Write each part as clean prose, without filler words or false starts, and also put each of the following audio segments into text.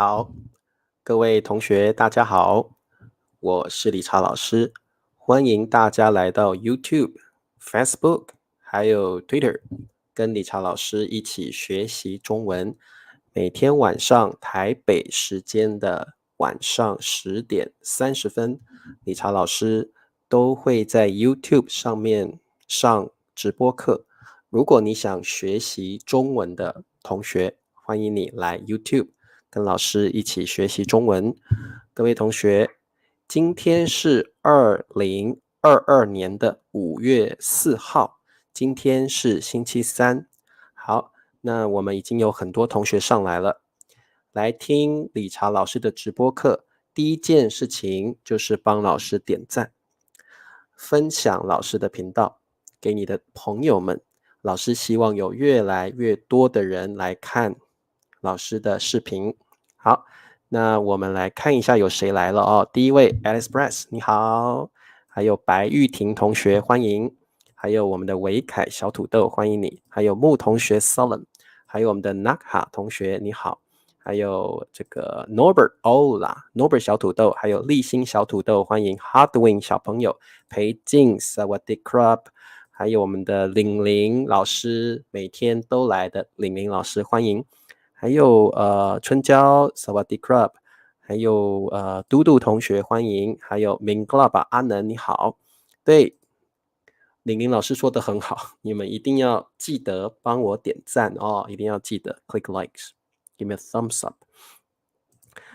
好，各位同学，大家好，我是理查老师，欢迎大家来到 YouTube、Facebook 还有 Twitter，跟理查老师一起学习中文。每天晚上台北时间的晚上10:30，理查老师都会在 YouTube 上面上直播课。如果你想学习中文的同学，欢迎你来 YouTube。跟老师一起学习中文。各位同学，今天是2022年的5月4号，今天是星期三。好，那我们已经有很多同学上来了，来听理查老师的直播课。第一件事情就是帮老师点赞，分享老师的频道给你的朋友们。老师希望有越来越多的人来看老师的视频。好，那我们来看一下有谁来了哦。第一位 Alice Press， 你好，还有白玉婷同学欢迎，还有我们的维凯小土豆欢迎你，还有穆同学 Solemn， 还有我们的 Nakha 同学你好，还有这个 Norbert Norbert 小土豆，还有立新小土豆欢迎 Hardwin 小朋友，裴静 Sawadee Krab， 还有我们的玲玲老师，每天都来的玲玲老师欢迎，还有春娇 Sawadee Krab， 还有嘟嘟同学欢迎，还有 Minglab 阿能你好。对，玲玲老师说的很好，你们一定要记得帮我点赞哦，一定要记得 click likes，give me a thumbs up。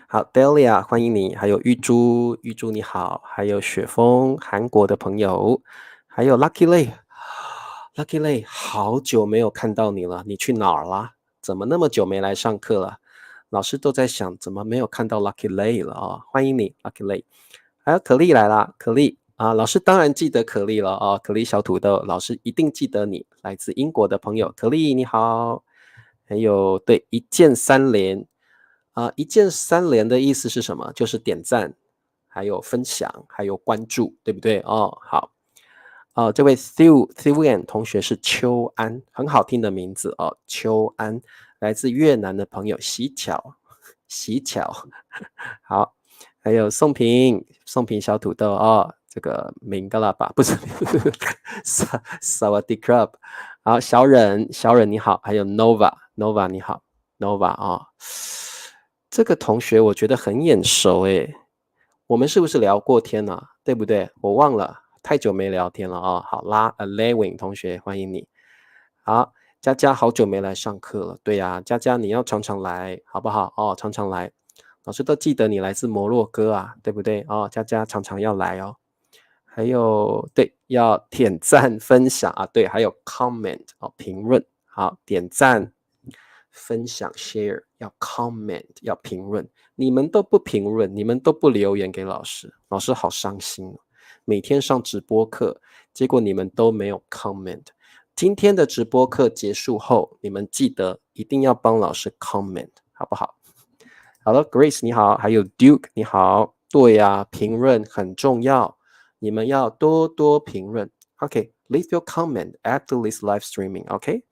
好 ，Delia 欢迎你，还有玉珠你好，还有雪峰韩国的朋友，还有 Lucky Lay，Lucky Lay 好久没有看到你了，你去哪儿啦？怎么那么久没来上课了？老师都在想怎么没有看到 Lucky Lay 了啊、欢迎你 Lucky Lay，还有可丽来啦，可丽啊，老师当然记得可丽了啊，可丽小土豆，老师一定记得你，来自英国的朋友，可丽你好，还有对一键三连。一键三连的意思是什么？就是点赞，还有分享，还有关注，对不对？哦，好。这位 Thuan 同学是秋安，很好听的名字哦，秋安，来自越南的朋友，喜巧，喜巧，好，还有宋平小土豆哦，这个明格拉吧，不是，Sawadee Krab， 好，小忍你好，还有 Nova 你好 ，Nova 哦，这个同学我觉得很眼熟诶，我们是不是聊过天啊？对不对？我忘了，太久没聊天了哦。好啦，Lewin 同学欢迎你。好，佳佳好久没来上课了。对呀，佳佳你要常常来，好不好？哦，常常来。老师都记得你来自摩洛哥啊，对不对？哦，佳佳常常要来哦。还有，对，要点赞分享啊，对，还有 comment 哦，评论。好，点赞分享 share， 要 comment 要评论。你们都不评论，你们都不留言给老师，老师好伤心哦。每天上直播课，结果你们都没有 comment。今天的直播课结束后，你们记得一定要帮老师 comment， 好不好？好了 ，Grace 你好，还有 Duke 你好。对呀，评论很重要，你们要多多评论。OK，leave your comment after this live streaming。OK，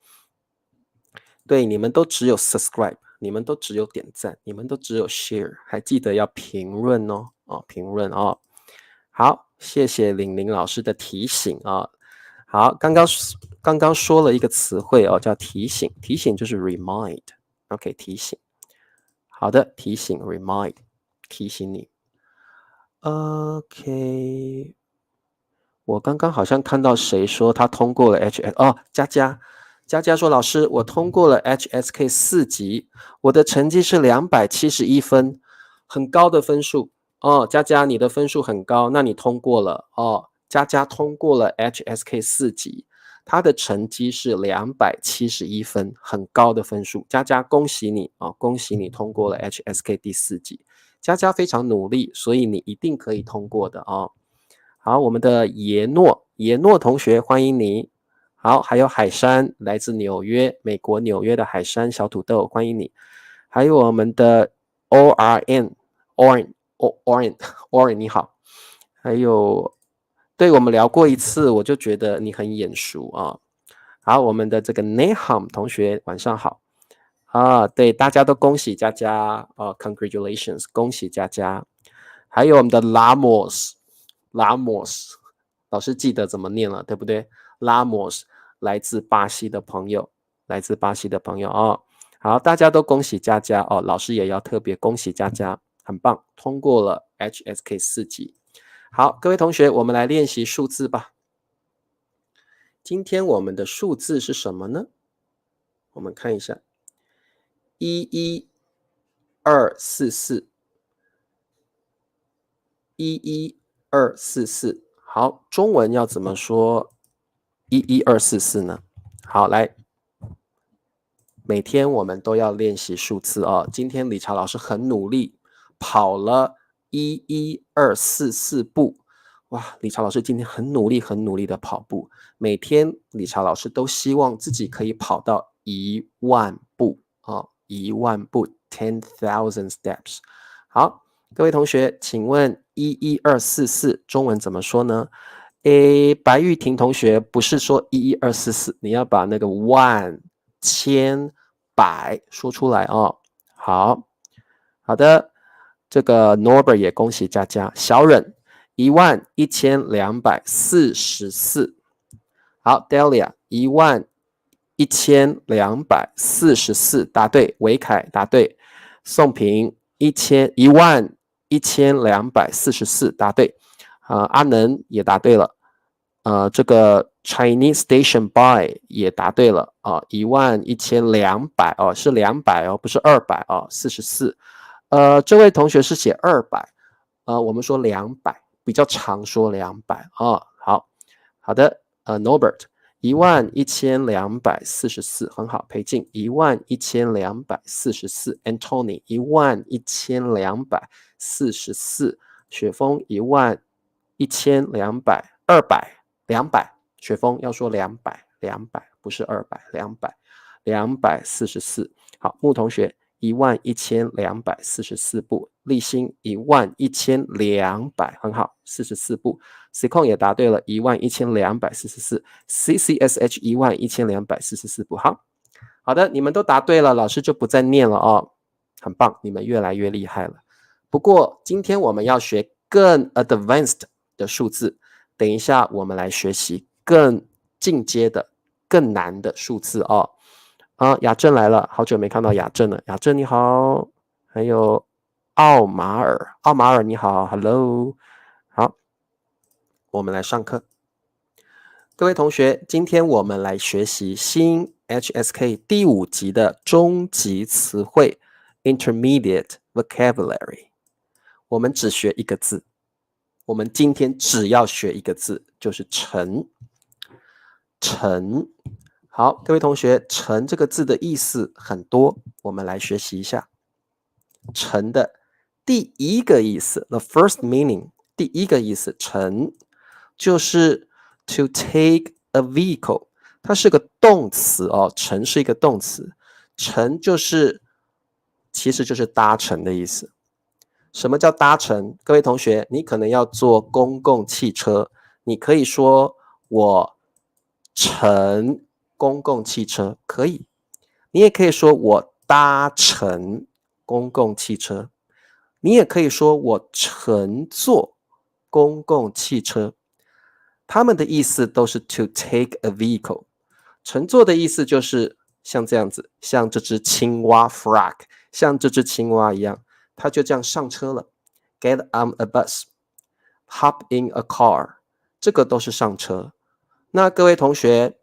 对，你们都只有 subscribe，你们都只有点赞，你们都只有 share，还记得要评论哦，评论哦。好，谢谢玲玲老师的提醒啊。好，刚刚说了一个词汇哦，叫提醒，提醒就是 remind。OK，提醒。好的，提醒 remind，提醒你。OK，我刚刚好像看到谁说他通过了 HS 哦，佳佳说老师，我通过了 HSK 4级，我的成绩是271分，很高的分数哦。佳佳你的分数很高，那你通过了哦。佳佳通过了 HSK 4级，他的成绩是271分，很高的分数。佳佳恭喜你啊、恭喜你通过了 HSK 第4级。佳佳非常努力，所以你一定可以通过的哦。好，我们的耶诺同学欢迎你。好，还有海山，来自纽约，美国纽约的海山小土豆，欢迎你。还有我们的 Oren，你好。还有，对我们聊过一次，我就觉得你很眼熟啊。好，我们的这个 Naham 同学晚上好。对，大家都恭喜佳佳，congratulations，恭喜佳佳。还有我们的 Lamos，老师记得怎么念了，对不对？Lamos 来自巴西的朋友，好，大家都恭喜佳佳哦，老师也要特别恭喜佳佳，很棒，通过了 HSK 4级。好，各位同学，我们来练习数字吧。今天我们的数字是什么呢？我们看一下11244。11244，好，中文要怎么说11244呢？好，来，每天我们都要练习数字哦。今天理查老师很努力，跑了11244步。哇，理查老师今天很努力的跑步。每天理查老师都希望自己可以跑到10000步哦，10000步 10,000 steps。好。各位同学，请问11244中文怎么说呢？白玉婷同学不是说11244，你要把那个万、千、百说出来哦。好的，这个 Norbert 也恭喜佳佳，小忍11244。好 ，Delia 11244，答对，维凯答对，宋平11244，答对，阿能也答对了，这个 Chinese Station By 也答对了啊，11200哦，是200哦，不是200哦，44，这位同学是写200，我们说200，比较常说200哦，好的，Norbert 11244，很好，裴静11244，Anthony 11244，雪峰11200，200，雪峰要说200，不是200，244。好，穆同学11244步，立新11200，很好，44步。C 控也答对了，11244，CCSH 11244步。好的，你们都答对了，老师就不再念了哦，很棒，你们越来越厉害了。不过今天我们要学更 advanced 的数字，等一下我们来学习更进阶的、更难的数字哦。雅正来了，好久没看到雅正了，雅正你好，还有奥马尔你好 ，Hello， 好，我们来上课。各位同学，今天我们来学习新 HSK 第5级的中级词汇 Intermediate Vocabulary。我们只学一个字，我们今天只要学一个字，就是乘。乘，好，各位同学，乘这个字的意思很多，我们来学习一下。乘的第一个意思 ，the first meaning， 第一个意思，乘就是 to take a vehicle， 它是个动词哦，乘是一个动词，乘其实就是搭乘的意思。什么叫搭乘？各位同学，你可能要坐公共汽车，你可以说我乘公共汽车，可以。你也可以说我搭乘公共汽车，你也可以说我乘坐公共汽车。他们的意思都是 to take a vehicle。乘坐的意思就是像这样子，像这只青蛙 frog， 像这只青蛙一样，它就这样上车了。Get on a bus， hop in a car， 这个都是上车。那各位同学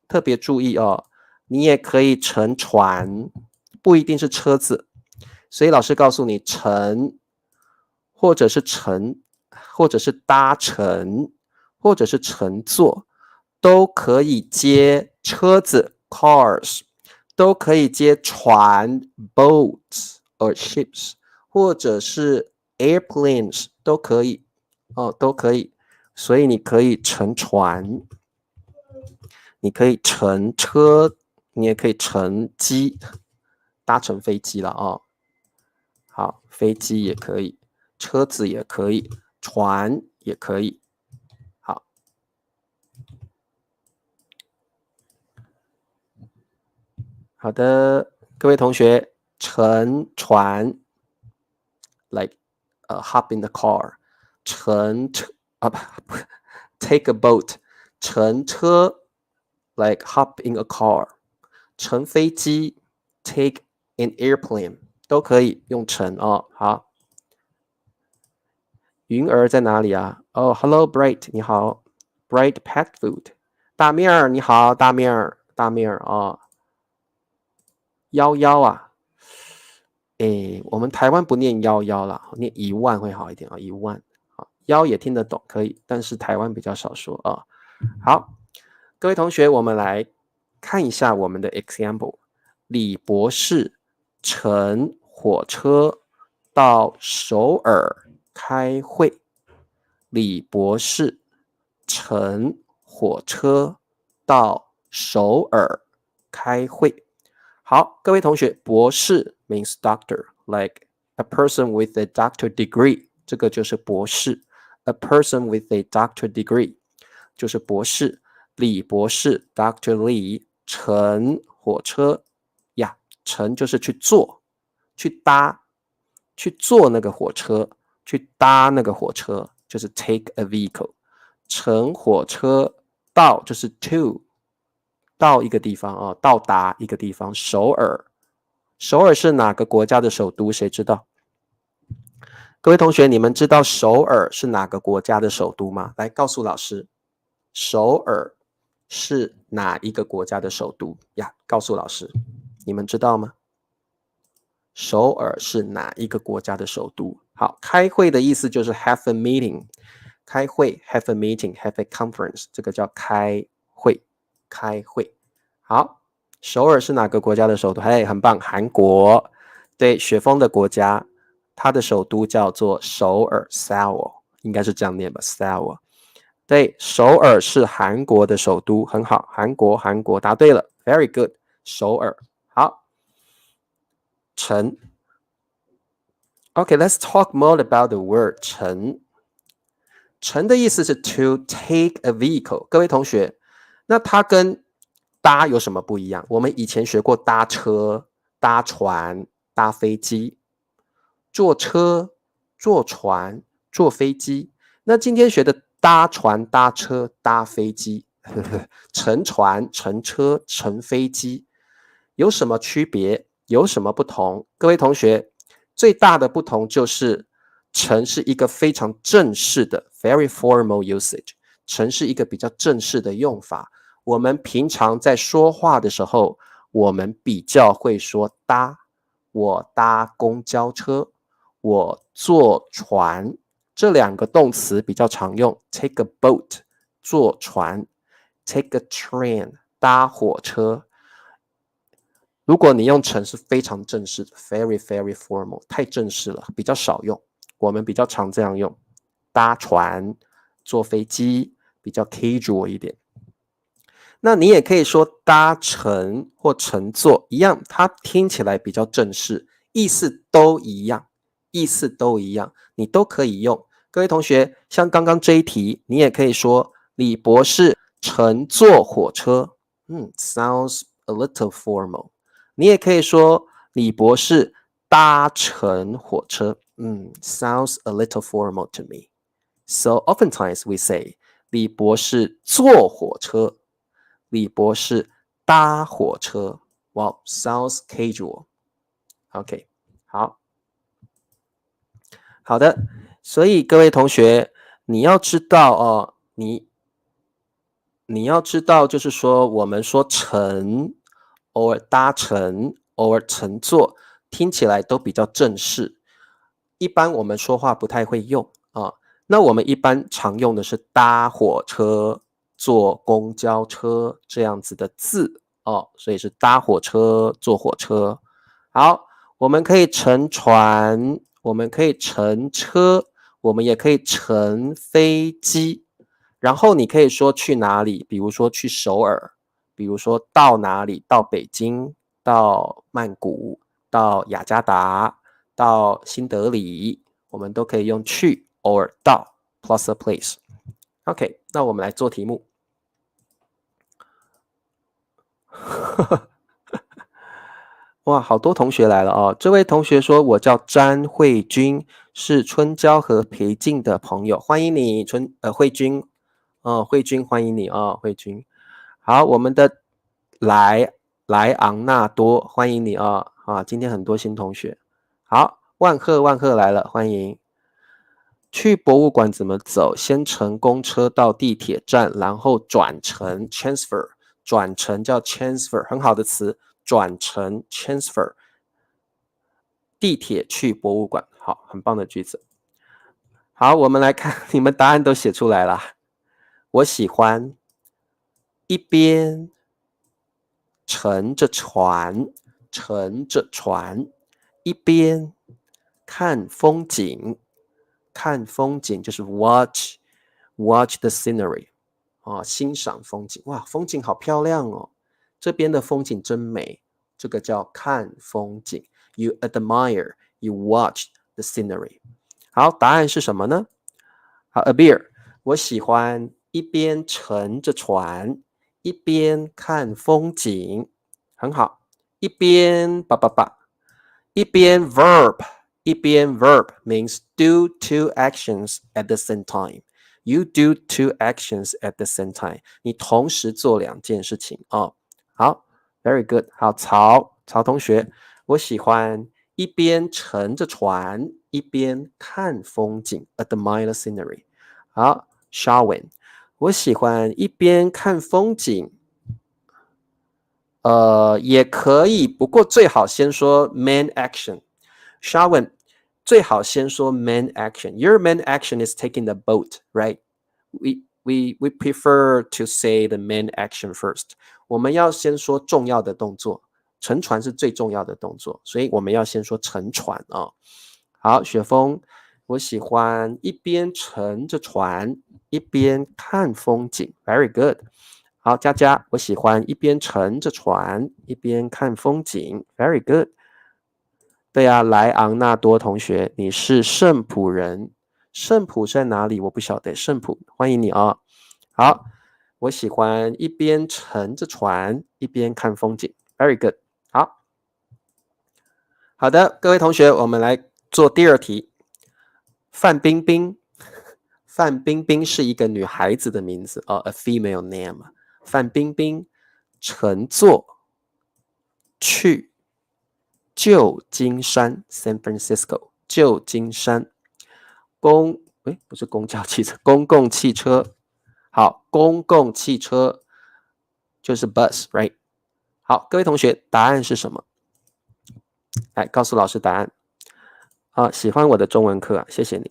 特别注意哦，你也可以乘船，不一定是车子。所以老师告诉你，乘，或者是搭乘，或者是乘坐，都可以接车子 cars， 都可以接船 boats or ships， 或者是 airplanes 都可以哦，都可以。所以你可以乘船，你可以乘车，你也可以乘机，搭乘飞机了哦。好，飞机也可以，车子也可以，船也可以。好，好的，各位同学，乘船 like hop in the car， 乘车不 take a boat， 乘车 like hop in a car， 乘飞机 take an airplane， 都可以用乘哦。好，云儿在哪里啊？哦 ，Hello Bright， 你好 ，Bright Pet Food， 大面儿你好，大面儿哦，幺啊。诶，我们台湾不念11啦，念10000会好一点啊，10000。好，幺也听得懂，可以，但是台湾比较少说啊。好，各位同学，我们来看一下我们的 example。李博士乘火车到首尔开会。李博士乘火车到首尔开会。好，各位同学，博士 means doctor, like a person with a doctor degree， 这个就是博士。A person with a doctor degree 就是博士。李博士 Dr. Lee 乘火车呀，乘就是去坐、去搭、去坐那个火车、去搭那个火车，就是 take a vehicle。乘火车到就是 to。到一个地方啊，到达一个地方，首尔。首尔是哪个国家的首都？谁知道？各位同学，你们知道首尔是哪个国家的首都吗？来告诉老师，首尔是哪一个国家的首都呀？告诉老师，你们知道吗？首尔是哪一个国家的首都？好，开会的意思就是 have a meeting， 开会 have a meeting have a conference， 这个叫开会。开会。好，首尔是哪个国家的首都？嘿，很棒，韩国。对，雪峰的国家，它的首都叫做首尔 Seoul， 应该是这样念吧 Seoul。对，首尔是韩国的首都，很好，韩国答对了 ，very good， 首尔。好，乘。Okay, let's talk more about the word 乘。乘的意思是 to take a vehicle。各位同学，那它跟搭有什么不一样？我们以前学过搭车、搭船、搭飞机，坐车、坐船、坐飞机。那今天学的搭船、搭车、搭飞机，乘船、乘车、乘飞机，有什么区别？有什么不同？各位同学，最大的不同就是乘是一个非常正式的 very formal usage， 乘是一个比较正式的用法。我们平常在说话的时候，我们比较会说搭，我搭公交车，我坐船，这两个动词比较常用。take a boat， 坐船 ；take a train， 搭火车。如果你用乘是非常正式的 ，very very formal， 太正式了，比较少用。我们比较常这样用，搭船、坐飞机，比较 casual 一点。那你也可以说搭乘或乘坐一样，它听起来比较正式，意思都一样，你都可以用。各位同学，像刚刚这一题，你也可以说李博士乘坐火车，sounds a little formal。你也可以说李博士搭乘火车，sounds a little formal to me. So oftentimes we say 李博士坐火车。李博士搭火车 ，Wow, sounds casual. OK， 好的。所以各位同学，你要知道哦，你要知道，就是说我们说乘，偶尔搭乘，偶尔乘坐，听起来都比较正式。一般我们说话不太会用啊。那我们一般常用的是搭火车。坐公交车这样子的字哦，所以是搭火车、坐火车。好，我们可以乘船，我们可以乘车，我们也可以乘飞机。然后你可以说去哪里，比如说去首尔，比如说到哪里，到北京，到曼谷，到雅加达，到新德里，我们都可以用去 or 到 plus a place。OK， 那我们来做题目。哇，好多同学来了哦。这位同学说：“我叫詹慧君，是春娇和裴静的朋友，欢迎你，慧君。慧君欢迎你哦，慧君。好，我们的莱昂纳多，欢迎你哦。今天很多新同学。好，万赫万赫来了，欢迎。去博物馆怎么走？先乘公车到地铁站，然后转乘 transfer， 转乘叫 transfer， 很好的词，转乘 transfer。地铁去博物馆，好，很棒的句子。好，我们来看，你们答案都写出来了。我喜欢一边乘着船，一边看风景，看风景就是 watch the scenery，欣赏风景。哇，风景好漂亮哦，这边的风景真美，这个叫看风景。You admire, you watch the scenery。好，答案是什么呢？好 ，Abir， 我喜欢一边乘着船，一边看风景，很好。一边一边 verb means do two actions at the same time. You do two actions at the same time. 你同时做两件事情哦。好 ，very good。好，曹同学，我喜欢一边乘着船，一边看风景 ，admire the scenery。好 s h a w i n 我喜欢一边看风景，也可以，不过最好先说 main action。Shawan， 最好先说 main action. Your main action is taking the boat, right? We prefer to say the main action first. 我们要先说重要的动作，乘船是最重要的动作，所以我们要先说乘船啊。好，雪峰，我喜欢一边乘着船，一边看风景。Very good。好，佳佳，我喜欢一边乘着船，一边看风景。Very good。对啊，莱昂纳多同学，你是圣普人。圣普在哪里？我不晓得。圣普，欢迎你啊。好，我喜欢一边乘着船，一边看风景。Very good。好，好的，各位同学，我们来做第二题。范冰冰，范冰冰是一个女孩子的名字哦，a female name。范冰冰乘坐去旧金山 San Francisco， 旧金山不是公交汽车，公共汽车。好，公共汽车就是 bus right。 好，各位同学，答案是什么？来告诉老师答案。喜欢我的中文课啊，谢谢你。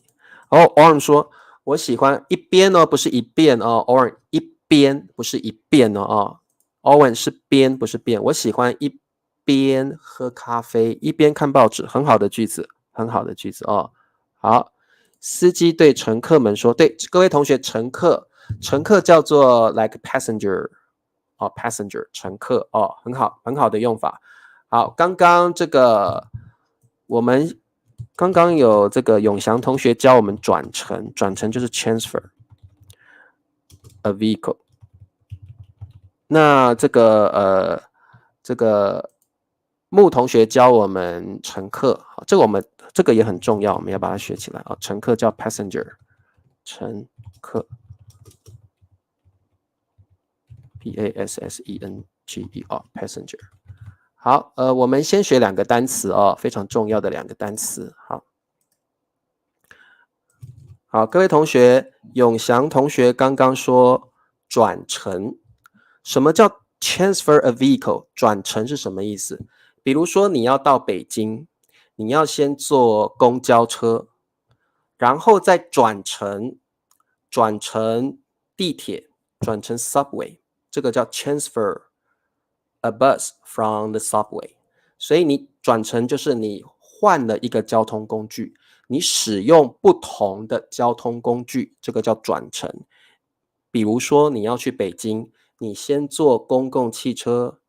Oren 说我喜欢一边哦，不是一遍哦。Oren 一边不是一遍哦。Owen 是边不是变。我喜欢一边喝咖啡一边看报纸，很好的句子，很好的句子哦。好，司机对乘客们说，对各位同学，乘客叫做 like passenger passenger 乘客哦，很好很好的用法。好，刚刚这个我们刚刚有这个永祥同学教我们转乘就是 transfer a vehicle。那这个穆同学教我们乘客，这个也很重要，我们要把它学起来啊。乘客叫 passenger， 乘客 passenger passenger。好，我们先学两个单词哦，非常重要的两个单词。好，各位同学，永祥同学刚刚说转乘，什么叫 transfer a vehicle？ 转乘是什么意思？比如说你要到北京，你要先坐公交车，然后再转乘地铁，转乘 subway， 这个叫 transfer a bus from the subway。 所以你转乘就是你换了一个交通工具，你使用不同的交通工具，这个叫转乘。比如说你要去北京，你先坐公共汽车，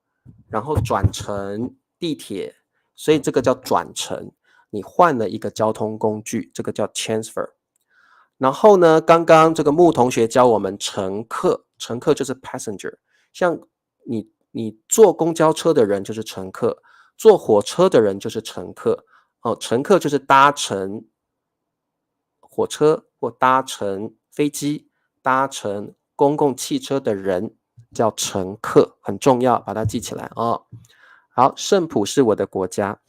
然后转乘地铁，所以这个叫转乘。你换了一个交通工具，这个叫 transfer。 然后呢，刚刚这个穆同学教我们乘客就是 passenger。像你坐公交车的人就是乘客，坐火车的人就是乘客。乘客就是搭乘火车或搭乘飞机、搭乘公共汽车的人叫乘客，很重要，把它记起来哦。好，圣普是我的国家，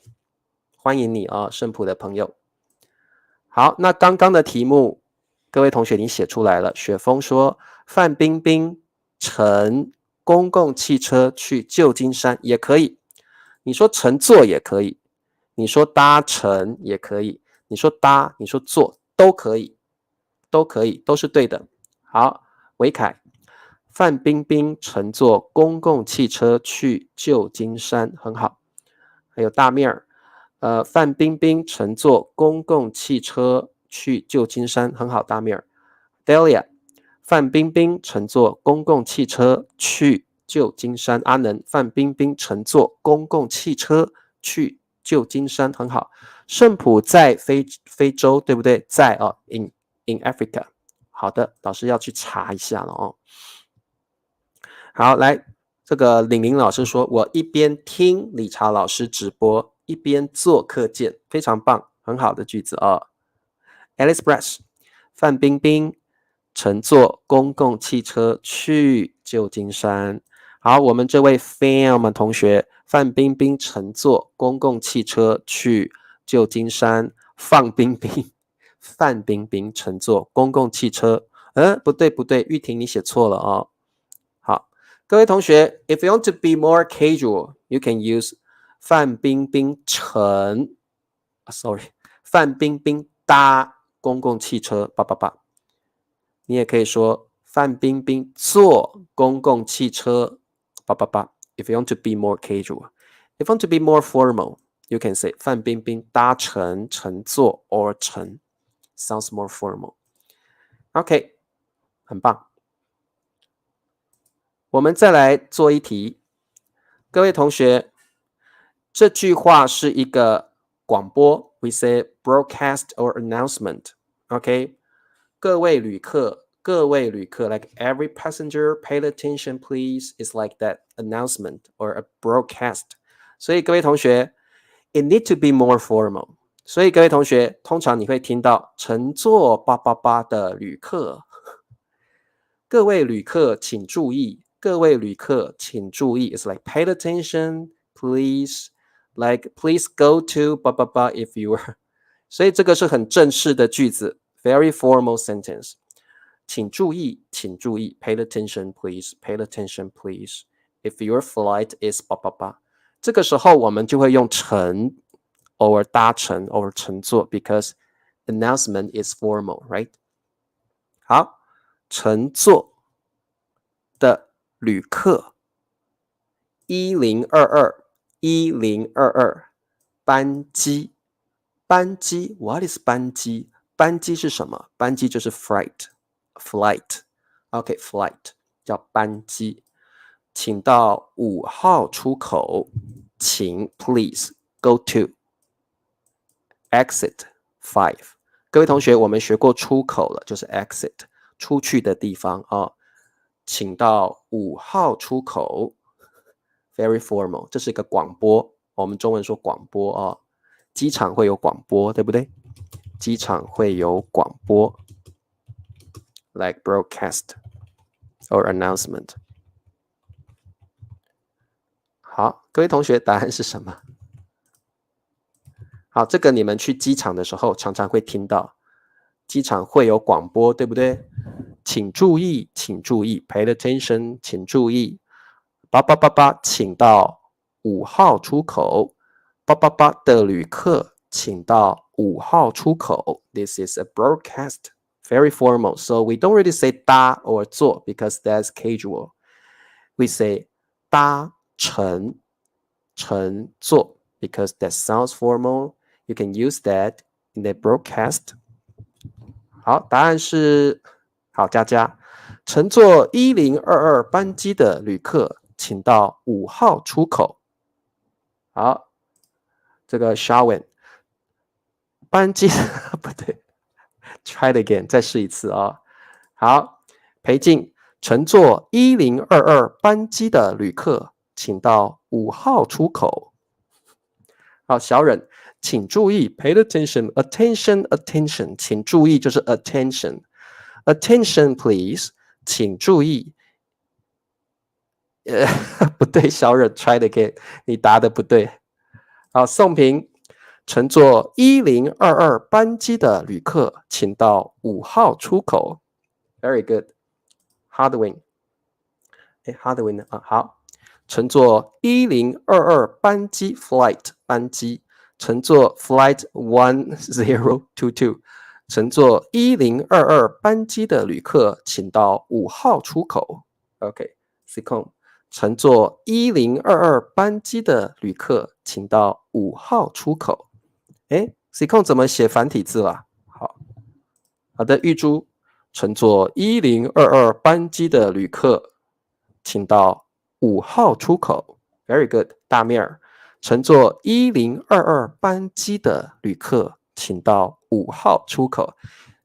欢迎你啊，圣普的朋友。好，那刚刚的题目，各位同学你写出来了。雪峰说，范冰冰乘公共汽车去旧金山也可以，你说乘坐也可以，你说搭乘也可以，你说搭，你说坐都可以，都是对的。好，维凯，范冰冰乘坐公共汽车去旧金山，很好。还有大面儿，范冰冰乘坐公共汽车去旧金山，很好，大面儿。Delia， 范冰冰乘坐公共汽车去旧金山。阿能，范冰冰乘坐公共汽车去旧金山，很好。圣普在非洲，对不对？在哦 ，in Africa。好的，老师要去查一下了哦。好，来，这个玲玲老师说，我一边听理查老师直播，一边做课件，非常棒，很好的句子哦。Alice Press， 范冰冰乘坐公共汽车去旧金山。好，我们这位 Fan 同学，范冰冰乘坐公共汽车去旧金山。范冰冰乘坐公共汽车，不对，玉婷你写错了哦。好，各位同学 ，if you want to be more casual, you can use 范冰冰范冰冰搭公共汽车888。你也可以说范冰冰坐公共汽车888。If you want to be more casual, if you want to be more formal, you can say 范冰冰搭乘、乘坐 or 乘 ，sounds more formal. OK， 很棒。我们再来做一题，各位同学，这句话是一个广播 ，we say broadcast or announcement。OK， 各位旅客，like every passenger, pay attention, please. It's like that announcement or a broadcast. 所以各位同学 ，it need to be more formal. 所以各位同学，通常你会听到乘坐888的旅客，各位旅客请注意，各位旅客请注意。It's like pay attention, please. Like please go to if you are. 所以这个是很正式的句子 ，very formal sentence. 请注意，请注意 ，pay attention, please. Pay attention, please. If your flight is 这个时候我们就会用乘 or 搭乘 or 乘坐 because announcement is formal, right? 好。乘坐的旅客1022班机，what is 班机？班机是什么？班机就是 flight，OK， flight 叫班机，请到5号出口，请 please go to exit 5。各位同学，我们学过出口了，就是 exit。出去的地方啊，请到5号出口 ，very formal， 这是一个广播，我们中文说广播啊，机场会有广播，对不对？机场会有广播 ，like broadcast or announcement。好，各位同学，答案是什么？好，这个你们去机场的时候常常会听到。机场会有广播，对不对？请注意，请注意 ，pay attention， 请注意，888，请到5号出口，888的旅客，请到5号出口。This is a broadcast, very formal, so we don't really say 搭 or 坐 because that's casual. We say 搭乘坐 because that sounds formal. You can use that in the broadcast. 好，答案是好，佳佳，乘坐1022班机的旅客，请到5号出口。好，这个 Shawen 班机不对 ，try it again， 再试一次啊。好，裴静，乘坐1022班机的旅客，请到5号出口。好，小忍，请注意 ，pay attention, attention, attention， 请注意就是 attention， attention please， 请注意。不对，小忍 ，try it again， 你答的不对。好，宋平，乘坐1022班机的旅客，请到5号出口。Very good， Hardwin， Hardwin 呢？好，乘坐1022班机 flight 班机，乘坐 flight 1022，乘坐1022班机的旅客，请到5号出口。OK，Sikon。乘坐1022班机的旅客，请到5号出口。Sikon 怎么写繁体字了？好的，玉珠，乘坐1022班机的旅客，请到5号出口。Very good， 大面儿，乘坐1022班机的旅客，请到5号出口。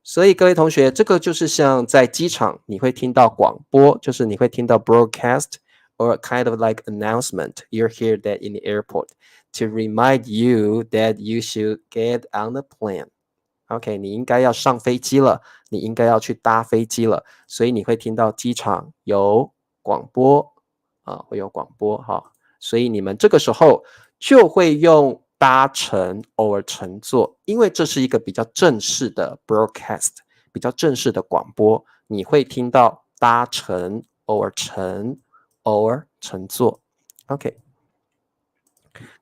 所以各位同学，这个就是像在机场你会听到广播，就是你会听到 broadcast。Or kind of like announcement, you're here that in the airport to remind you that you should get on the plane. OK， 你应该要上飞机了，你应该要去搭飞机了，所以你会听到机场有广播会有广播哈，所以你们这个时候就会用搭乘 or 乘坐，因为这是一个比较正式的 broadcast， 比较正式的广播，你会听到搭乘 or 乘坐 OK，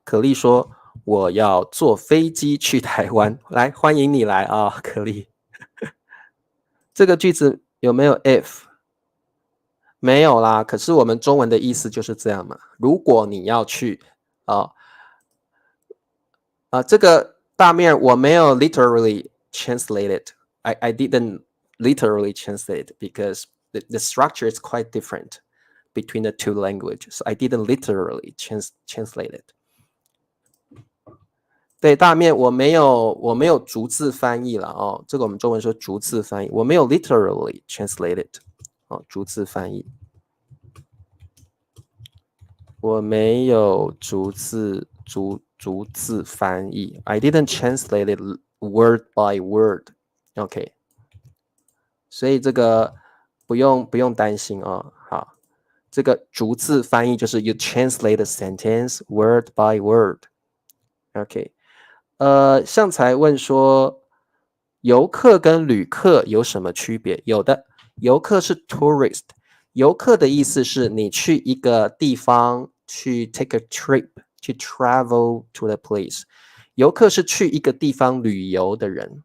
可丽说我要坐飞机去台湾，来欢迎你来啊，可丽。这个句子有没有 if？ 没有啦，可是我们中文的意思就是这样嘛。如果你要去这个大面我没有 literally translate it. I didn't literally translate it because the structure is quite different.Between the two languages, so I didn't literally translate it. 对，大面我没有逐字翻译了这个我们中文说逐字翻译，我没有 literally translate it 逐字翻译，我没有逐字翻译 ，I didn't translate it word by word. OK， 所以这个不用担心好。这个逐字翻译就是 you translate the sentence word by word. OK， 像才问说游客跟旅客有什么区别？有的，游客是 tourist， 游客的意思是你去一个地方去 take a trip， 去 travel to the place。游客是去一个地方旅游的人，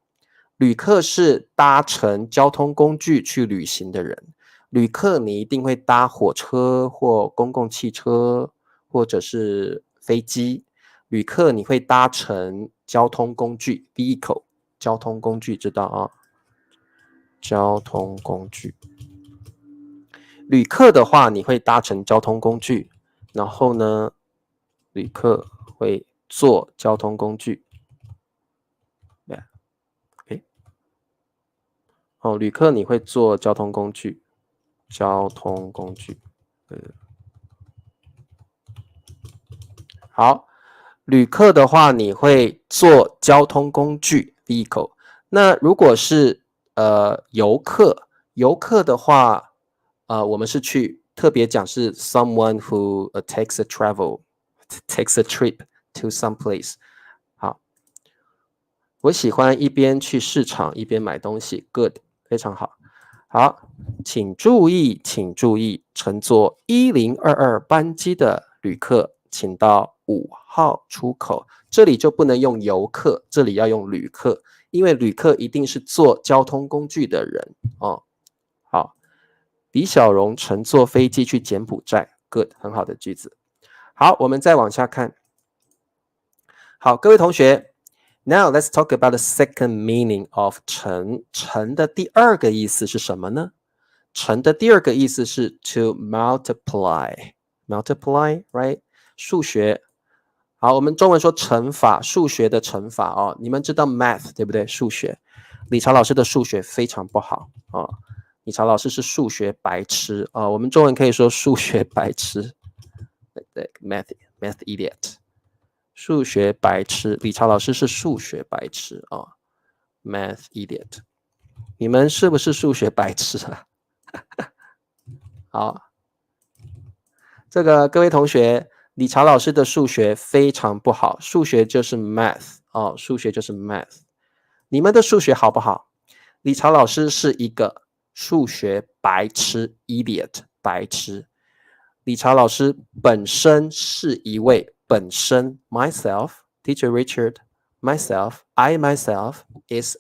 旅客是搭乘交通工具去旅行的人。旅客你一定会搭火车或公共汽车或者是飞机，旅客你会搭乘交通工具 vehicle， 交通工具知道交通工具。旅客的话你会搭乘交通工具，然后呢旅客会坐交通工具。旅客你会坐交通工具。好，旅客的话你会坐交通工具 vehicle。那如果是游客的话我们是去特别讲是 someone who takes a trip to some place。好，我喜欢一边去市场一边买东西 good， 非常好。好，请注意，乘坐1022班机的旅客，请到5号出口。这里就不能用游客，这里要用旅客，因为旅客一定是坐交通工具的人好，李小荣乘坐飞机去柬埔寨 ，good， 很好的句子。好，我们再往下看。好，各位同学。Now let's talk about the second meaning of 乘。乘的第二个意思是什么呢？乘的第二个意思是 to multiply， right？ 数学。好，我们中文说乘法，数学的乘法你们知道 math 对不对？数学。理查老师的数学非常不好理查老师是数学白痴我们中文可以说数学白痴。对 math idiot， 数学白痴，理查老师是数学白痴哦 math idiot， 你们是不是数学白痴啊？好，这个各位同学，理查老师的数学非常不好，数学就是 math 哦，数学就是 math。你们的数学好不好？理查老师是一个数学白痴 idiot 白痴。理查老师本身是一位myself Teacher Richard myself I myself is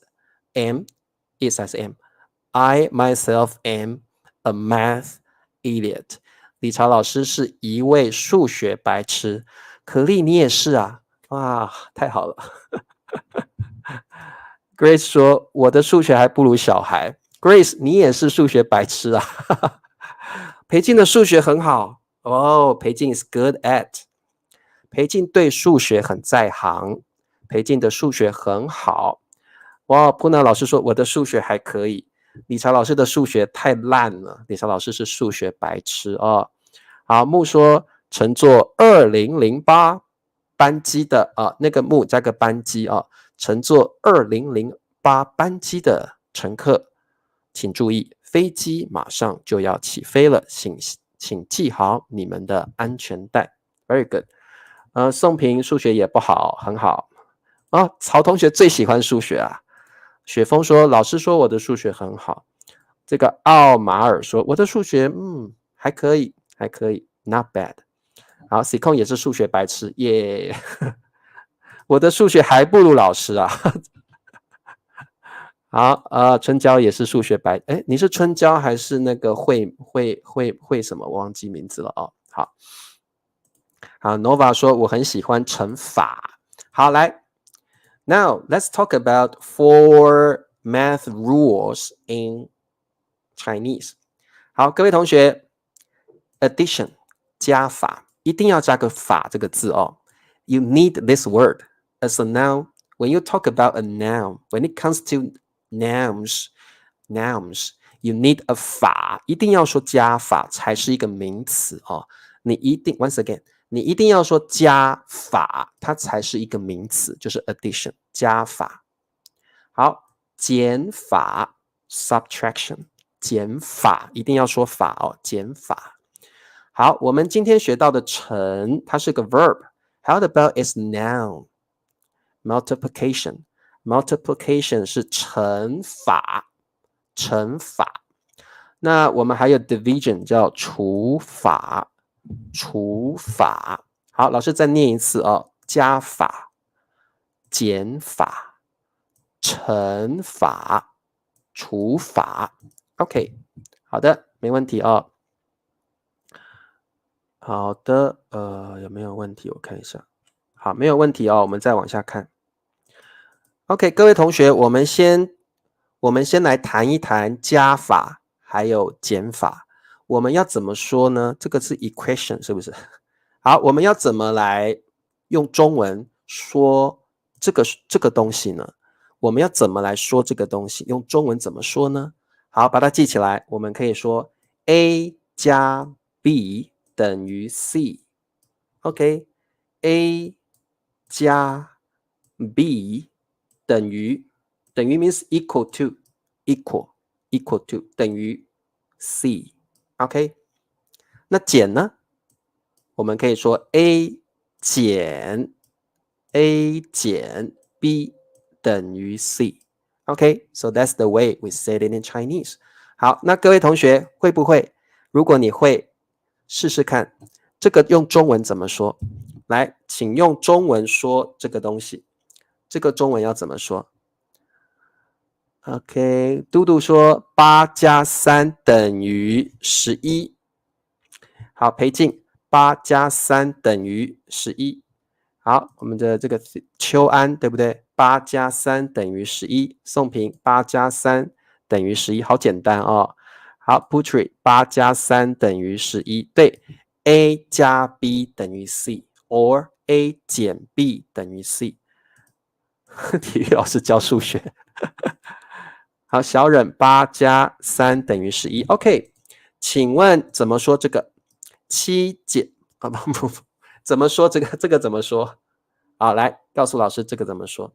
as am I myself am a math idiot。理查老师是一位数学白痴，可丽你也是啊！哇，太好了。Grace 说我的数学还不如小孩。Grace 你也是数学白痴啊！裴静的数学很好哦，裴静 is good at。裴静对数学很在行，裴静的数学很好。哇，普娜老师说我的数学还可以。理查老师的数学太烂了，理查老师是数学白痴哦。好，木说乘坐2008班机的那个木加个班机乘坐2008班机的乘客，请注意，飞机马上就要起飞了，请系好你们的安全带。Very good。宋平数学也不好，很好。曹同学最喜欢数学啊。雪峰说，老师说我的数学很好。这个奥马尔说，我的数学还可以 not bad。好 C 控也是数学白痴耶、我的数学还不如老师啊。好春娇也是数学白，你是春娇还是那个会什么？我忘记名字了哦。好 Nova 说我很喜欢乘法。好，来 Now let's talk about 4 math rules in Chinese。好，各位同学 addition 加法，一定要加个法这个字哦。You need this word as a noun. When you talk about a noun, when it comes to nouns, you need a 法，一定要说加法才是一个名词哦。你一定 once again， 你一定要说加法，它才是一个名词，就是 addition 加法。好，减法 subtraction， 减法一定要说法哦，减法。好，我们今天学到的乘，它是个 verb。How about is noun? Multiplication 是乘法，乘法。那我们还有 division 叫除法，除法。好，老师再念一次哦，加法、减法、乘法、除法。OK， 好的，没问题哦。好的，有没有问题？我看一下。好，没有问题哦，我们再往下看。OK， 各位同学，我们先来谈一谈加法还有减法。我们要怎么说呢？这个是 equation 是不是？好，我们要怎么来用中文说这个东西呢？我们要怎么来说这个东西？用中文怎么说呢？好，把它记起来。我们可以说 A 加 B 等于 C。OK，A 加 B 等于 means equal to 等于 C。OK， 那减呢？我们可以说 A 减 B 等于 C。OK，so that's the way we say it in Chinese。好，那各位同学会不会？如果你会，试试看这个用中文怎么说。来，请用中文说这个东西。这个中文要怎么说 ？OK， 嘟嘟说8加3等于11。好，裴静8加3等于11。好，我们的这个秋安对不对？8加3等于11。宋平8加3等于11，好简单哦。好 ，Putri 8加3等于11。对 ，A 加 B 等于 C，or A 减 B 等于 C。体育老师教数学。好，小忍8加3等于11。OK， 请问怎么说这个7减啊不，怎么说这个怎么说？好，来告诉老师这个怎么说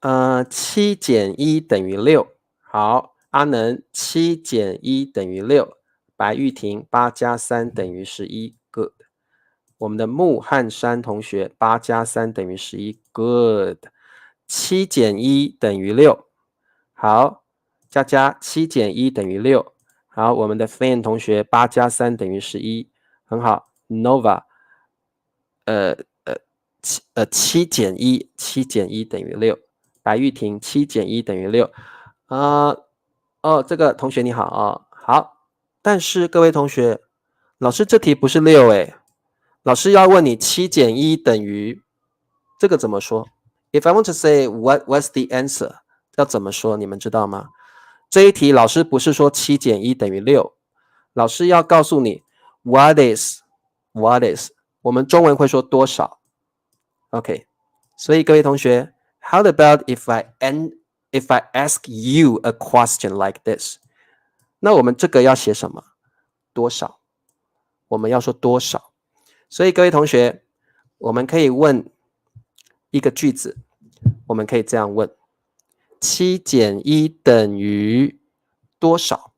？7减1等于6。好，阿能7减1等于6。白玉婷8加3等于11。Good。我们的木汉山同学8加3等于11。Good。7减1等于6。好，佳佳7减1等于6。好，我们的 Fan 同学8加3等于11。很好。Nova 7减1等于6。白玉婷7减1等于6。这个同学你好啊。好，但是各位同学，老师这题不是6诶，老师要问你7减1等于这个怎么说？ If I want to say what's the answer， 要怎么说？你们知道吗？这一题老师不是说7减1等于6，老师要告诉你 what is， 我们中文会说多少。OK， 所以各位同学 ，How about if I ask you a question like this？ 那我们这个要写什么？多少？我们要说多少。所以各位同学，我们可以问一个句子，我们可以这样问：7减1等于多少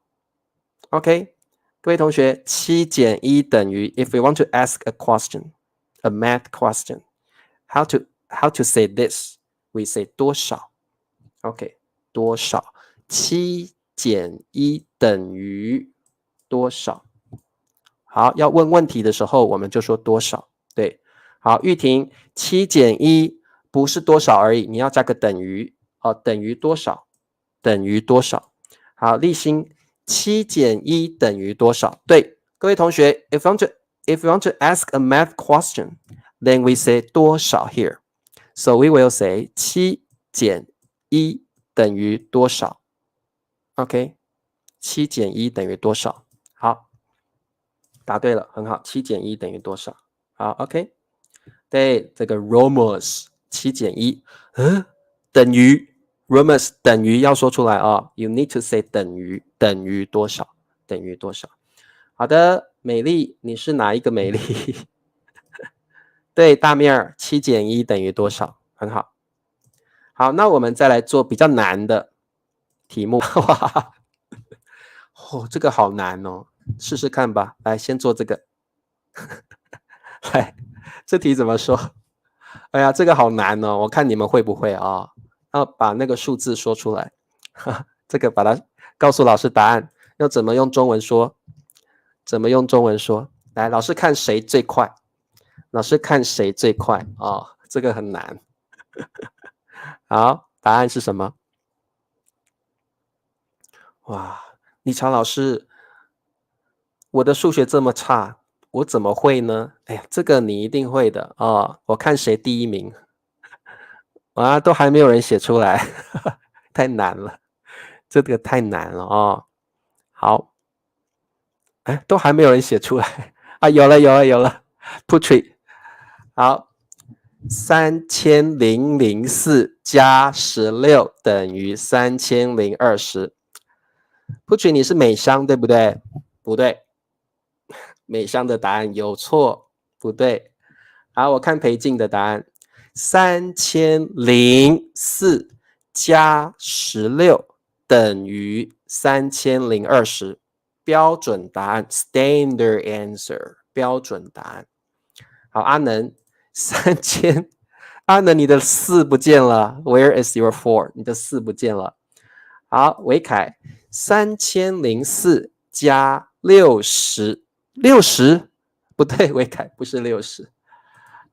？OK， 各位同学，7减1等于 ，if we want to ask a question, a math question, how to say this? We say 多少 ？OK， 多少？7减1等于多少？好，要问问题的时候，我们就说多少。对，好，玉婷，7减1不是多少而已，你要加个等于，等于多少？等于多少？好，立新，7减1等于多少？对，各位同学 if you want to ask a math question, then we say 多少 here. So we will say 7减1等于多少 ？OK， 7减1等于多少？好。答对了，很好。7减1等于多少？好 ，OK。对，这个 Romulus 7减1，等于 Romulus 等于要说出来啊。You need to say 等于多少？等于多少？好的，美丽，你是哪一个美丽？对，大面儿7减1等于多少？很好。好，那我们再来做比较难的题目。哇，这个好难哦，试试看吧。来，先做这个。来，这题怎么说？哎呀，这个好难哦，我看你们会不会啊？要把那个数字说出来，这个把它告诉老师答案，要怎么用中文说？怎么用中文说？来，老师看谁最快？老师看谁最快啊？这个很难。好，答案是什么？哇，立超老师，我的数学这么差，我怎么会呢？哎呀，这个你一定会的啊！我看谁第一名。啊，都还没有人写出来，太难了，这个太难了哦。好，哎，都还没有人写出来啊，有了 ，Putri， 好，3004加16等于3020。Putri， 你是美商对不对？不对，美商的答案有错，不对。好，我看裴静的答案，3004加16等于3020，标准答案 （standard answer），标准答案。好，阿能3000，阿能你的4不见了 ，Where is your 4？ 你的4不见了。好，维凯3004加60不对，维凯不是60。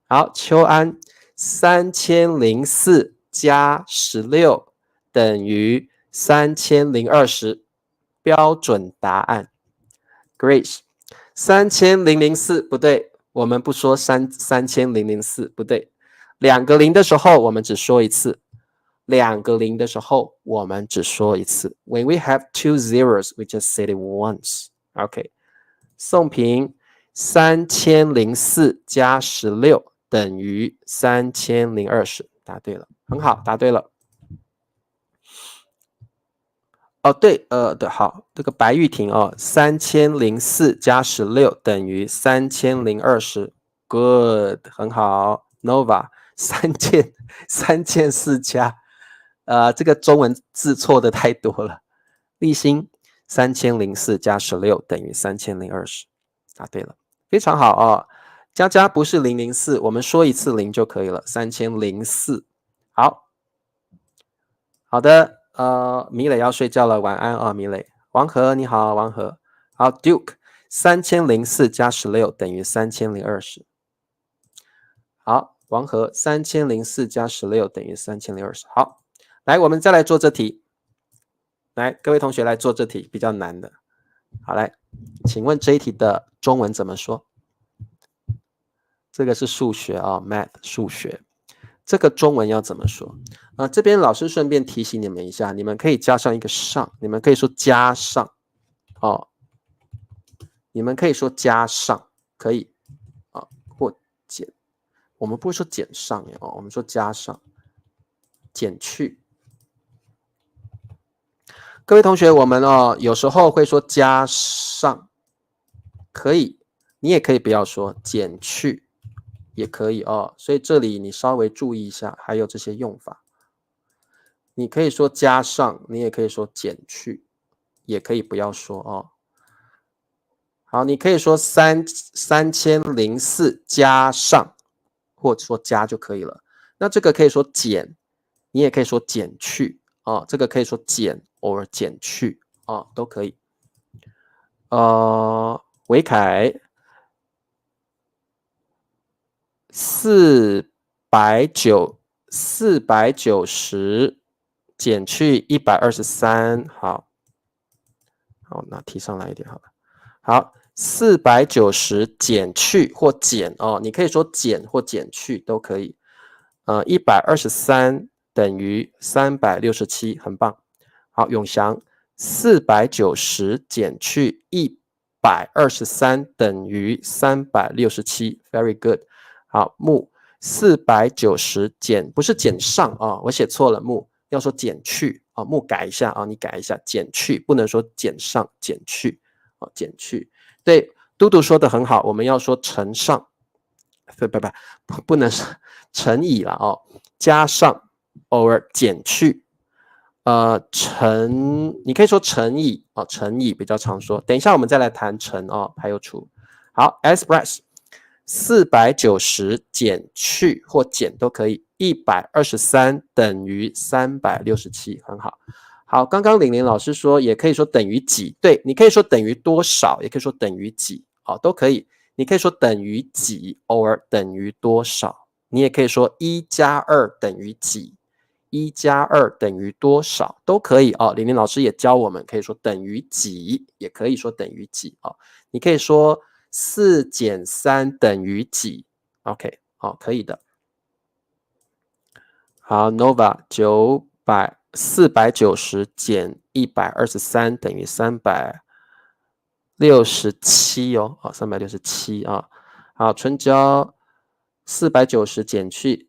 好，秋安3004加16等于3020，标准答案。Grace 3004不对，我们不说3004不对，两个零的时候我们只说一次，两个零的时候我们只说一次。When we have 2 zeros, we just say it once. OK， 宋平3004加16等于3020，答对了，很好，答对了。哦，对，对，好，这个白玉婷哦，3004加16等于3020 ，good， 很好。Nova 3004加，这个中文字错的太多了。立新3004加16等于3020，答对了，非常好哦。佳佳不是004，我们说一次零就可以了，3004。好，好的，米磊要睡觉了，晚安啊，米磊。王和你好，王和。好 ，Duke 3004加16等于3020。好，王和3004加16等于3020。好，来，我们再来做这题。来，各位同学来做这题，比较难的。好，来，请问这一题的中文怎么说？这个是数学啊，math 数学。这个中文要怎么说？这边老师顺便提醒你们一下，你们可以加上一个上，你们可以说加上哦，你们可以说加上，可以啊，或减。我们不会说减上哦，我们说加上，减去。各位同学，我们有时候会说加上，可以，你也可以不要说减去，也可以哦。所以这里你稍微注意一下，还有这些用法。你可以说加上，你也可以说减去，也可以不要说哦。好，你可以说3004加上，或者说加就可以了。那这个可以说减，你也可以说减去哦。这个可以说减 or 减去哦，都可以。维凯490减去123，好，那提上来一点好了。好，490减去或减哦，你可以说减或减去都可以。123等于367，很棒。好，永祥490减去123等于367，very good。好，木490减不是减上啊，我写错了，木要说减去啊，木改一下啊，你改一下，减去不能说减上，减去啊，减去。对，嘟嘟说的很好，我们要说乘上，不能是乘以了哦，加上 or 减去。你可以说乘以哦，乘以比较常说。等一下我们再来谈乘哦，还有除。好 ，express 490减去或减都可以，123等于367，很好。好，刚刚玲玲老师说也可以说等于几，对，你可以说等于多少，也可以说等于几，好，都可以。你可以说等于几 or 等于多少，你也可以说1加2等于几，1加2等于多少都可以哦。玲玲老师也教我们可以说等于几，也可以说等于几哦。你可以说4减3等于几 ，OK， 好，可以的。好 ，Nova 490减123等于367哦，好，367啊。好，春娇490减去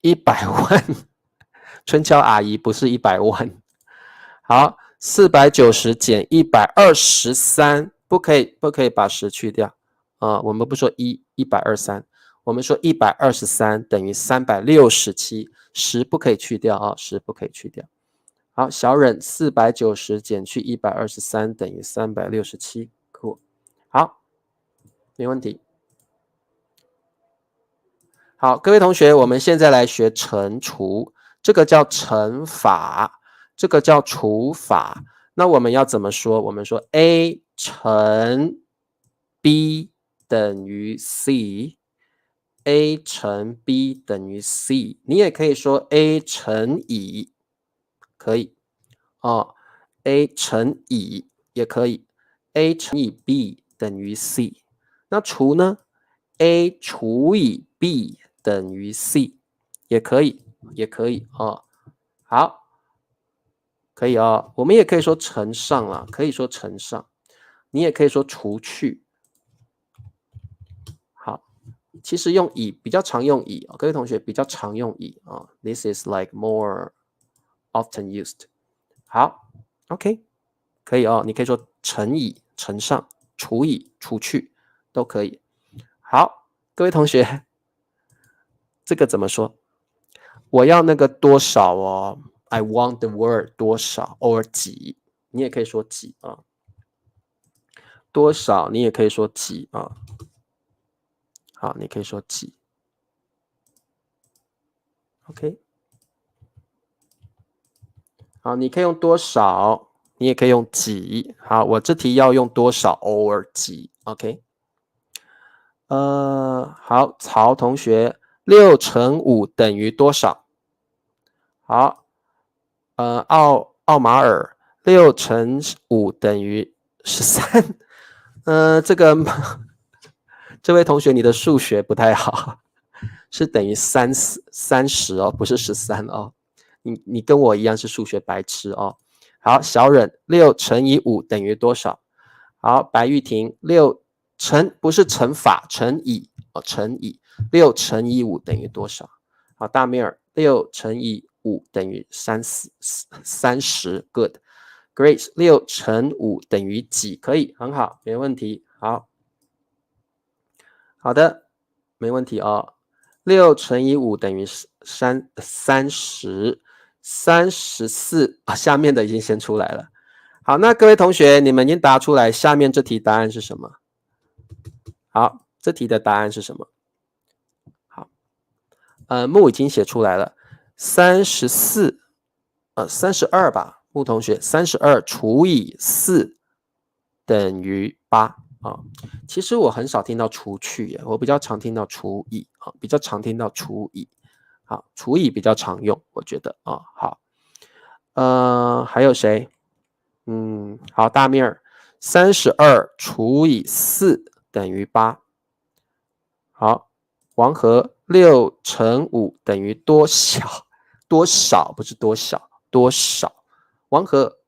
100万，春娇阿姨不是100万。好，490减123，不可以把10去掉啊，我们不说123，我们说123等于367，10不可以去掉啊，10不可以去掉。好，小忍490减去123等于367，酷，好，没问题。好，各位同学，我们现在来学乘除，这个叫乘法，这个叫除法。那我们要怎么说？我们说 a 乘 b 等于 c，a 乘 b 等于 c。你也可以说 a 乘以，可以哦，a 乘以也可以，a 乘以 b 等于 c。那除呢？a 除以 b 等于 c， 也可以，也可以哦。好，可以哦。我们也可以说乘上了，可以说乘上，你也可以说除去。好，其实用以比较常用以，各位同学比较常用以啊。This is like more often used。好， OK， 可以哦，你可以说乘以、乘上、除以、除去都可以。好，各位同学，这个怎么说？我要那个多少哦 ？I want the word 多少 or 几，你也可以说几啊。多少你也可以说几啊。好，你可以说几。OK， 好，你可以用多少，你也可以用几。好，我这题要用多少 or 几。OK， 好，曹同学，6×5等于多少？好，奥马尔6×5等于13。这个这位同学，你的数学不太好，是等于30哦，不是13哦。你跟我一样是数学白痴哦。好，小忍6×5等于多少？好，白玉婷不是乘法，乘以哦，乘以6×5等于多少？好，大米尔6×5等于30 ，good。Grace 6×5等于几？可以，很好，没问题。好，好的，没问题哦。6×5等于34啊，下面的已经先出来了。好，那各位同学，你们已经答出来，下面这题答案是什么？好，这题的答案是什么？好，木已经写出来了，32吧，木同学，32除以4等于8啊。其实我很少听到除去耶，我比较常听到除以啊，比较常听到除以。好，除以比较常用，我觉得啊，好，还有谁？好，大面儿，32除以4等于8。好，王和6×5等于多少？多少不是多小，多少？王和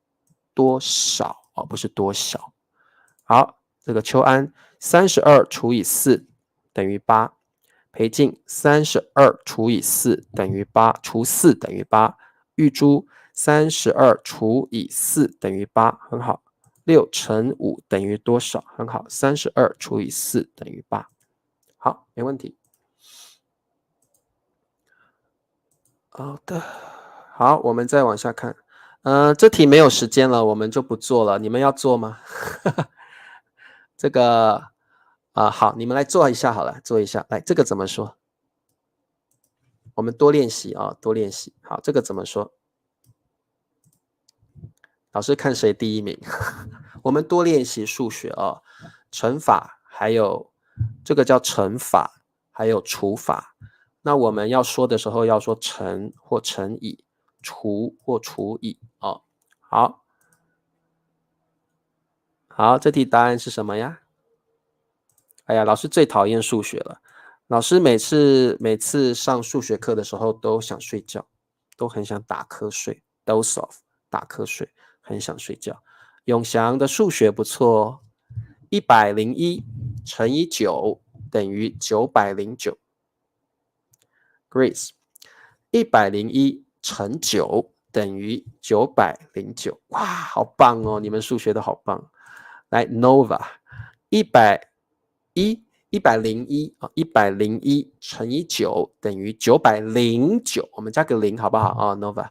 多少哦，不是多小。好，这个秋安32除以4等于8。裴静32除以4等于8，除4等于8。玉珠32除以4等于8，很好。6×5等于多少？很好，32除以4等于8。好，没问题。好的，好，我们再往下看。这题没有时间了，我们就不做了。你们要做吗？这个好，你们来做一下好了，做一下。来，这个怎么说？我们多练习啊，多练习。好，这个怎么说？老师看谁第一名。我们多练习数学啊，乘法还有这个叫乘法，还有除法。那我们要说的时候要说乘或乘以，除或除以哦。好，好，这题答案是什么呀？哎呀，老师最讨厌数学了。老师每次上数学课的时候都想睡觉，都很想打瞌睡 ，doze off， 打瞌睡，很想睡觉。永祥的数学不错哦，101乘以9等于909。Grace， 101乘9等于909。哇，好棒哦！你们数学都好棒。来 ，Nova， 101啊，101乘以9等于909。我们加个0好不好啊 ？Nova，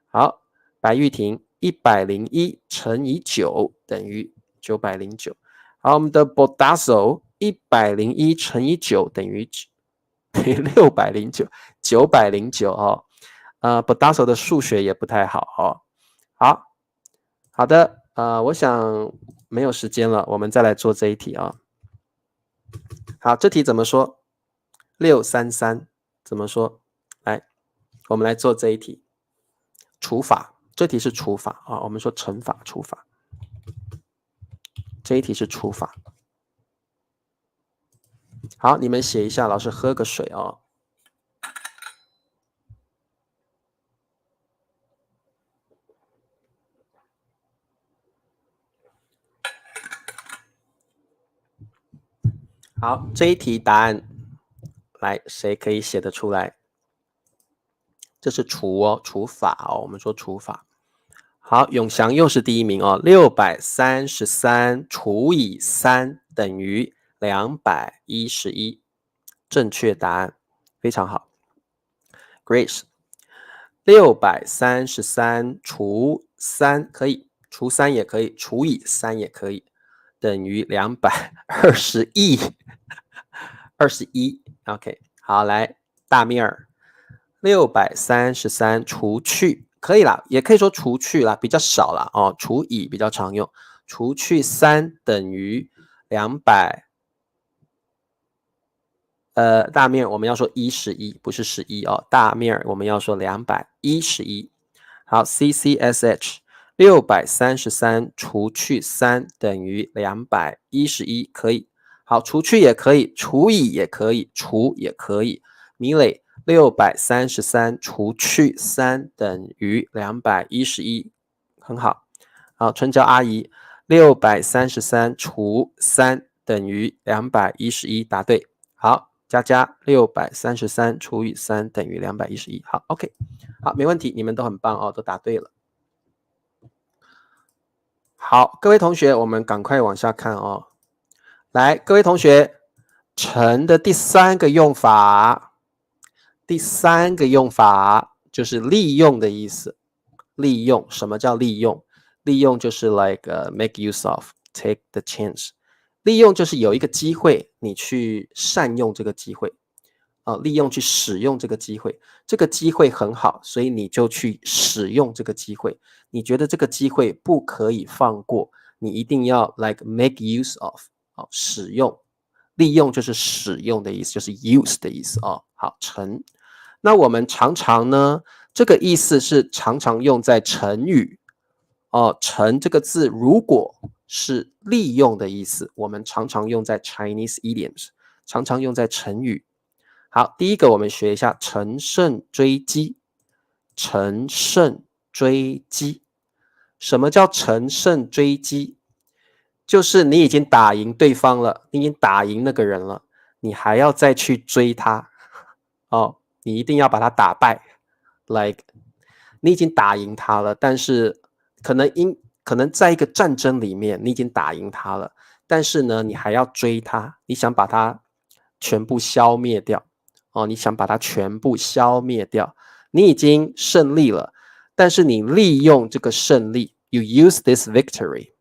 好，白玉婷101乘以9等于909。好，我们的 Bodasso 101乘以9等于609。909哦。Bodasso 的数学也不太好哦。好，好的，我想没有时间了，我们再来做这一题啊。好，这题怎么说？633怎么说？来，我们来做这一题。除法，这题是除法啊。我们说乘法、除法，这一题是除法。好，你们写一下，老师喝个水哦。好，这一题答案，来，谁可以写得出来？这是除哦，除法哦，我们说除法。好，永祥又是第一名哦，633除以3等于211，正确答案，非常好。Grace，633除3可以，除3也可以，除以3也可以，等于221。OK， 好，来大面儿，633除去可以啦，也可以说除去啦，比较少啦哦，除以比较常用，除去3等于200。大面我们要说11，不是11哦，大面我们要说211。好 ，CCSH，633除去3等于211，可以。好，除去也可以，除以也可以，除也可以。米磊，633除去3等于211，很好。好，春娇阿姨，633除3等于211，答对。好。佳佳633除以3等于211。好 ，OK， 好，没问题，你们都很棒哦，都答对了。好，各位同学，我们赶快往下看哦。来，各位同学，乘的第三个用法就是利用的意思。利用，什么叫利用？利用就是 make use of, take the chance。利用就是有一个机会，你去善用这个机会。利用去使用这个机会，这个机会很好，所以你就去使用这个机会。你觉得这个机会不可以放过，你一定要 make use of， 使用。利用就是使用的意思，就是 use 的意思哦。好，乘。那我们常常呢，这个意思是常常用在成语哦。乘这个字如果是利用的意思，我们常常用在 Chinese idioms， 常常用在成语。好，第一个我们学一下乘胜追击。乘胜追击，什么叫乘胜追击？就是你已经打赢对方了，你已经打赢那个人了，你还要再去追他哦，你一定要把他打败。你已经打赢他了，但是可能在一个战争里面，你已经打赢他了，但是呢，你还要追他，你想把他全部消灭掉。你想把它全部消灭掉，你已经胜利了，但是你利用这个胜利 ，you use this victory,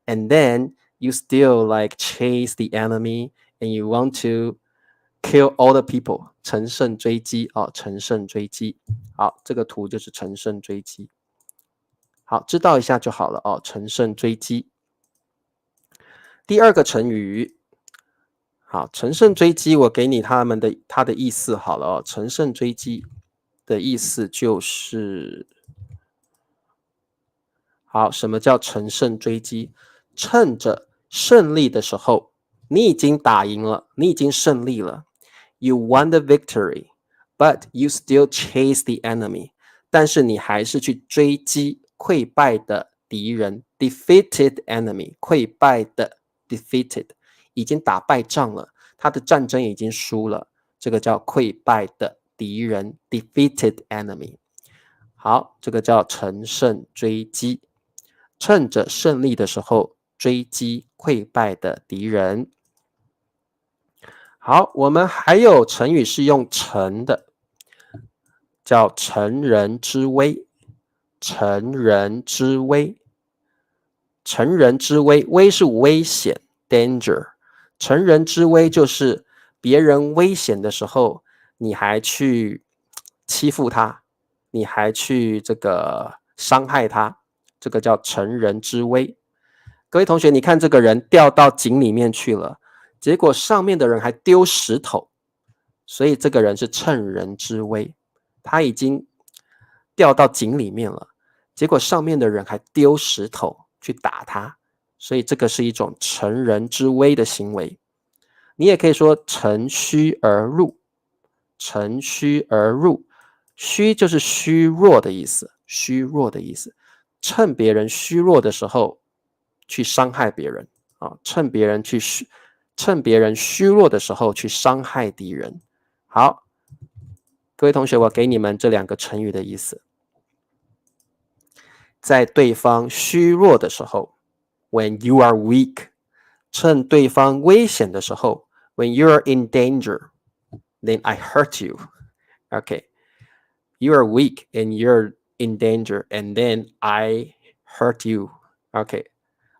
and then you still chase the enemy, and you want to kill all the people， 乘胜追击乘胜追击。好，这个图就是乘胜追击。好，知道一下就好了哦，乘胜追击。第二个成语。好，乘胜追击，我给你它的意思好了哦。乘胜追击的意思就是，好，什么叫乘胜追击？趁着胜利的时候，你已经打赢了，你已经胜利了。You won the victory, but you still chase the enemy。但是你还是去追击溃败的敌人 ，defeated enemy， 溃败的 defeated。已经打败仗了，他的战争已经输了，这个叫溃败的敌人 defeated enemy。好，这个叫乘胜追击，趁着胜利的时候追击溃败的敌人。好，我们还有成语是用乘的，叫乘人之危。乘人之危，乘人之危，危是危险 danger。乘人之危就是别人危险的时候，你还去欺负他，你还去这个伤害他，这个叫乘人之危。各位同学，你看这个人掉到井里面去了，结果上面的人还丢石头，所以这个人是乘人之危。他已经掉到井里面了，结果上面的人还丢石头去打他。所以这个是一种乘人之危的行为。你也可以说乘虚而入，乘虚而入，虚就是虚弱的意思，虚弱的意思。趁别人虚弱的时候去伤害别人趁别人虚弱的时候去伤害敌人。好，各位同学，我给你们这两个成语的意思。在对方虚弱的时候 ，when you are weak， 趁对方危险的时候 ，when you are in danger，then I hurt you。OK，you are weak and you're in danger, and then I hurt you。OK，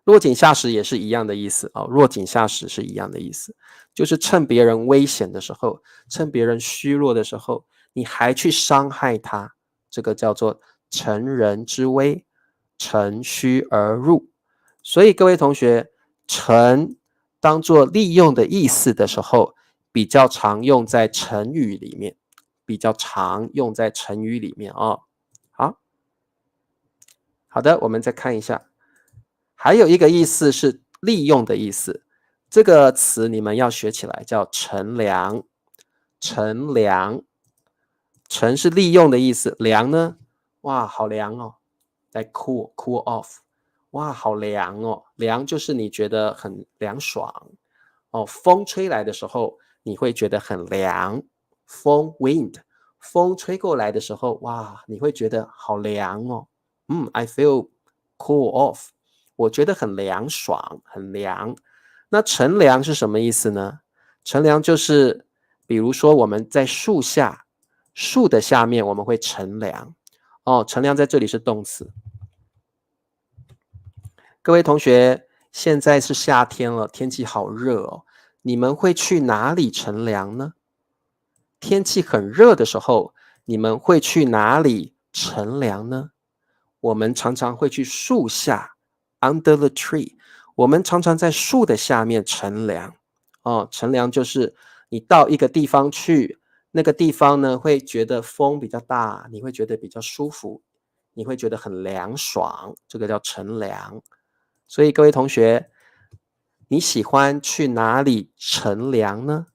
落井下石也是一样的意思落井下石是一样的意思，就是趁别人危险的时候，趁别人虚弱的时候，你还去伤害他，这个叫做乘人之危，乘虚而入。所以各位同学，乘当做利用的意思的时候，比较常用在成语里面，好的，我们再看一下。还有一个意思是利用的意思，这个词你们要学起来，叫乘凉。乘凉，乘是利用的意思，凉呢，哇，好凉哦，来 cool off， 哇，好凉哦，凉就是你觉得很凉爽风吹来的时候，你会觉得很凉，风 wind， 风吹过来的时候，哇，你会觉得好凉哦，I feel cool off， 我觉得很凉爽，很凉。那乘凉是什么意思呢？乘凉就是比如说我们在树下，树的下面我们会乘凉乘凉在这里是动词。各位同学，现在是夏天了，天气好热哦，你们会去哪里乘凉呢？天气很热的时候，你们会去哪里乘凉呢？我们常常会去树下 ，under the tree。我们常常在树的下面乘凉乘凉就是你到一个地方去，那个地方呢会觉得风比较大，你会觉得比较舒服，你会觉得很凉爽，这个叫乘凉。所以各位同学，你喜欢去哪里乘凉呢？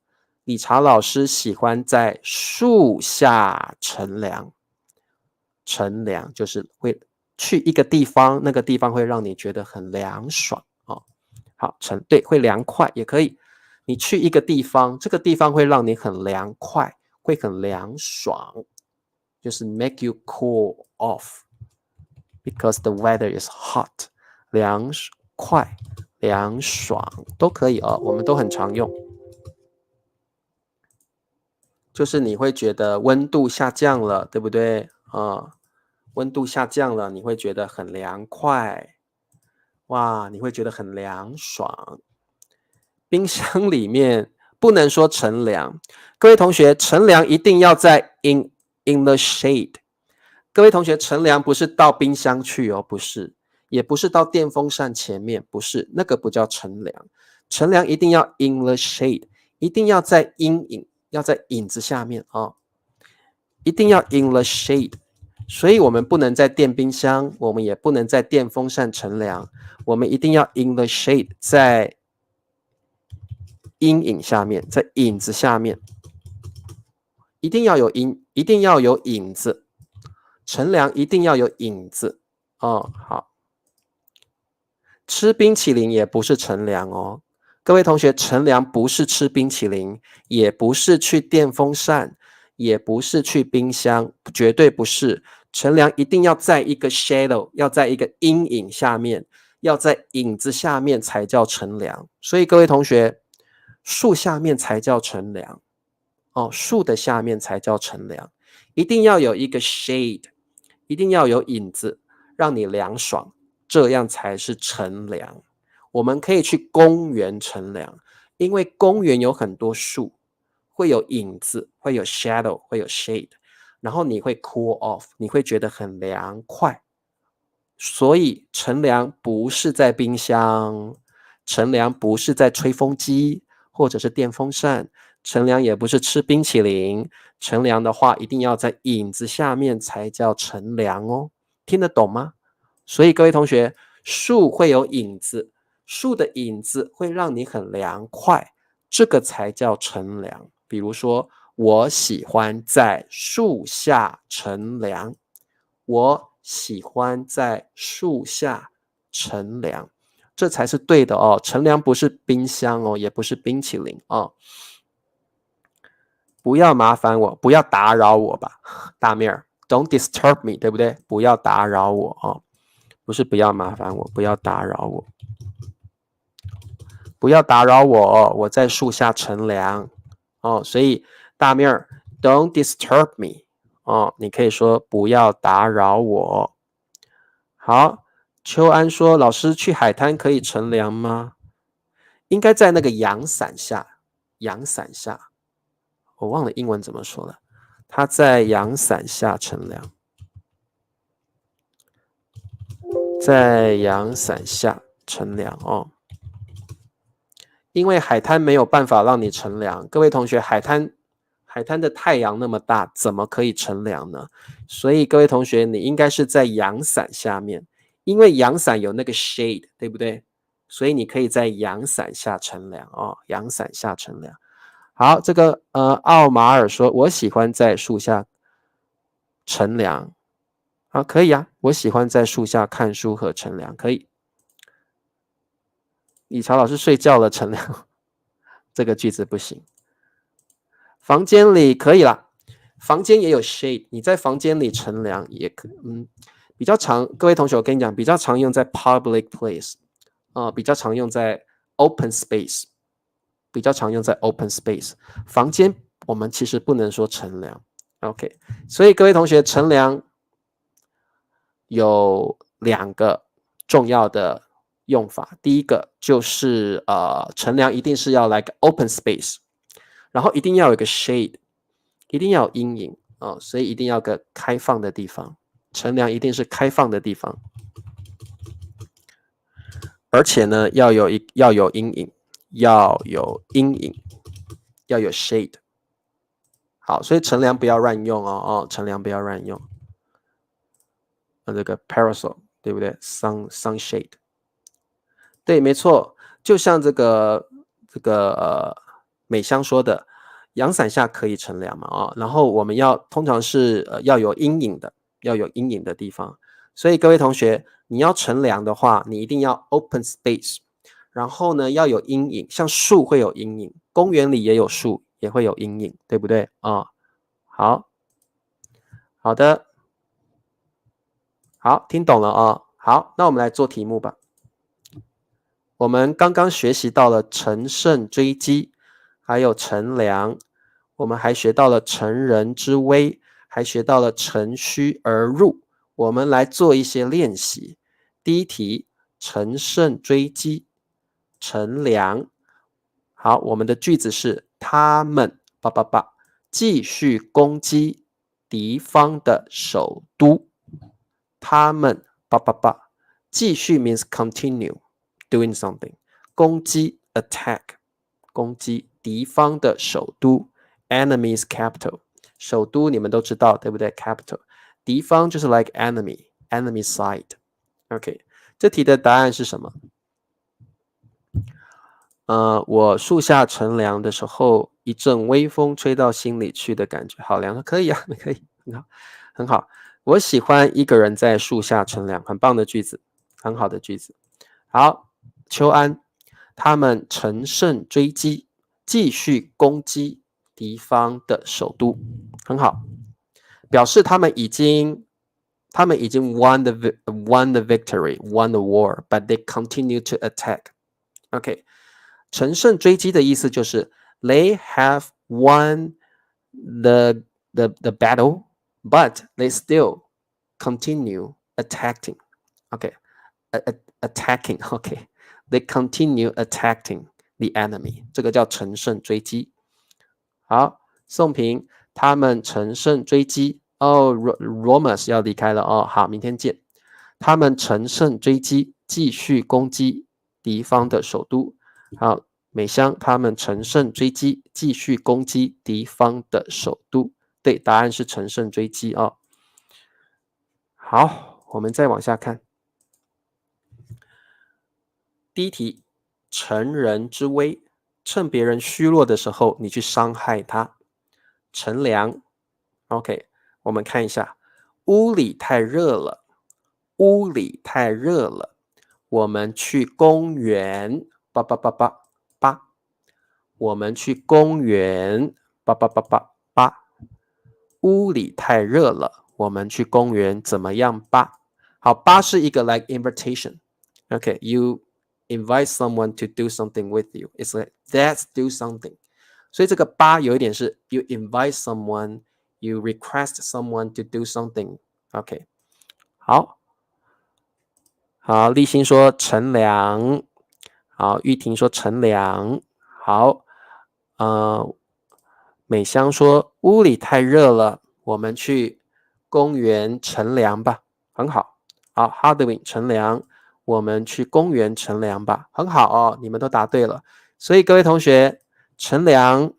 理查老师喜欢在树下乘凉。乘凉就是会去一个地方，那个地方会让你觉得很凉爽好，对，会凉快也可以。你去一个地方，这个地方会让你很凉快，会很凉爽，就是 make you cool off because the weather is hot， 凉快、凉爽都可以我们都很常用。就是你会觉得温度下降了，对不对温度下降了，你会觉得很凉快，哇，你会觉得很凉爽。冰箱里面不能说乘凉，各位同学，乘凉一定要在 in the shade。各位同学，乘凉不是到冰箱去不是，也不是到电风扇前面，不是，那个不叫乘凉。乘凉一定要 in the shade， 一定要在阴影，要在影子下面一定要 in the shade。所以我们不能在电冰箱，我们也不能在电风扇乘凉，我们一定要 in the shade， 在阴影下面，在影子下面，一定要有影子，乘凉一定要有影子好，吃冰淇淋也不是乘凉各位同学，乘凉不是吃冰淇淋，也不是去电风扇，也不是去冰箱，绝对不是。乘凉一定要在一个 shadow， 要在一个阴影下面，要在影子下面才叫乘凉。所以各位同学，树下面才叫乘凉树的下面才叫乘凉，一定要有一个 shade， 一定要有影子，让你凉爽，这样才是乘凉。我们可以去公园乘凉，因为公园有很多树，会有影子，会有 shadow， 会有 shade， 然后你会 cool off， 你会觉得很凉快。所以乘凉不是在冰箱，乘凉不是在吹风机或者是电风扇，乘凉也不是吃冰淇淋，乘凉的话一定要在影子下面才叫乘凉听得懂吗？所以各位同学，树会有影子，树的影子会让你很凉快，这个才叫乘凉。比如说，我喜欢在树下乘凉，我喜欢在树下乘凉，这才是对的乘凉不是冰箱也不是冰淇淋不要麻烦我，不要打扰我吧，大面儿 ，Don't disturb me， 对不对？不要打扰我不是不要麻烦我，不要打扰我，不要打扰我，我在树下乘凉哦。所以大面儿 ，Don't disturb me 哦，你可以说不要打扰我。好，秋安说，老师去海滩可以乘凉吗？应该在那个阳伞下，阳伞下，我忘了英文怎么说了。他在阳伞下乘凉，在阳伞下乘凉哦。因为海滩没有办法让你乘凉，各位同学，海滩的太阳那么大，怎么可以乘凉呢？所以各位同学，你应该是在阳伞下面，因为阳伞有那个 shade， 对不对？所以你可以在阳伞下乘凉哦，阳伞下乘凉。好，这个奥马尔说，我喜欢在树下乘凉。啊，可以啊，我喜欢在树下看书和乘凉，可以。理查老师睡觉了，乘凉，这个句子不行。房间里可以啦，房间也有 shade， 你在房间里乘凉也可，比较常，各位同学，我跟你讲，比较常用在 public place，比较常用在 open space， 比较常用在 open space。房间我们其实不能说乘凉 ，OK， 所以各位同学，乘凉有2个重要的用法，第一个就是乘凉一定是要来个 open space。然后一定要有个 shade， 一定要有阴影哦，所以一定要个开放的地方，乘凉一定是开放的地方，而且呢要有阴影，要有阴影，要有 shade。好，所以乘凉不要乱用哦，乘凉不要乱用。这个 parasol 对不对 ？sunshade， 对，没错，就像这个美香说的，阳伞下可以乘凉嘛然后我们通常是要有阴影的，要有阴影的地方。所以各位同学，你要乘凉的话，你一定要 open space， 然后呢要有阴影，像树会有阴影，公园里也有树，也会有阴影，对不对好，好的，好，听懂了好，那我们来做题目吧。我们刚刚学习到了乘胜追击，还有乘凉，我们还学到了乘人之危，还学到了乘虚而入。我们来做一些练习。第一题，乘胜追击，乘凉。好，我们的句子是他们继续攻击敌方的首都。他们继续 means continue doing something， 攻击 attack， 攻击敌方的首都 enemy's capital， 首都你们都知道对不对 capital， 敌方就是 like enemy side。 OK， 这题的答案是什么？我树下乘凉的时候，一阵微风吹到心里去的感觉，好凉，可以啊，可以，很好，很好。我喜欢一个人在树下乘凉，很棒的句子，很好的句子。好，秋安，他们乘胜追击，继续攻击敌方的首都，很好，表示他们已经won the victory, won the war, but they continue to attack. OK， 乘胜追击的意思就是 they have won the battle, but they still continue attacking. OK, attacking. OK, they continue attacking the enemy. 这个叫乘胜追击。好，宋平，他们乘胜追击。Romus 要离开了好，明天见。他们乘胜追击，继续攻击敌方的首都。好，美香，他们乘胜追击，继续攻击敌方的首都。对，答案是乘胜追击好，我们再往下看。第一题，乘人之危，趁别人虚弱的时候，你去伤害他。乘凉 ，OK， 我们看一下，屋里太热了，屋里太热了，我们去公园，我们去公园，屋里太热了，我们去公园怎么样吧？好，八是一个 like invitation。Okay, you invite someone to do something with you. It's like let's do something. 所以这个八有一点是 you invite someone, you request someone to do something. OK, 好，好，立新说乘凉，好，玉婷说乘凉，好，美香说屋里太热了，我们去公园乘凉吧，很好。好 Hardwin 乘凉，我们去公园乘凉吧，很好哦，你们都答对了。所以各位同学，乘凉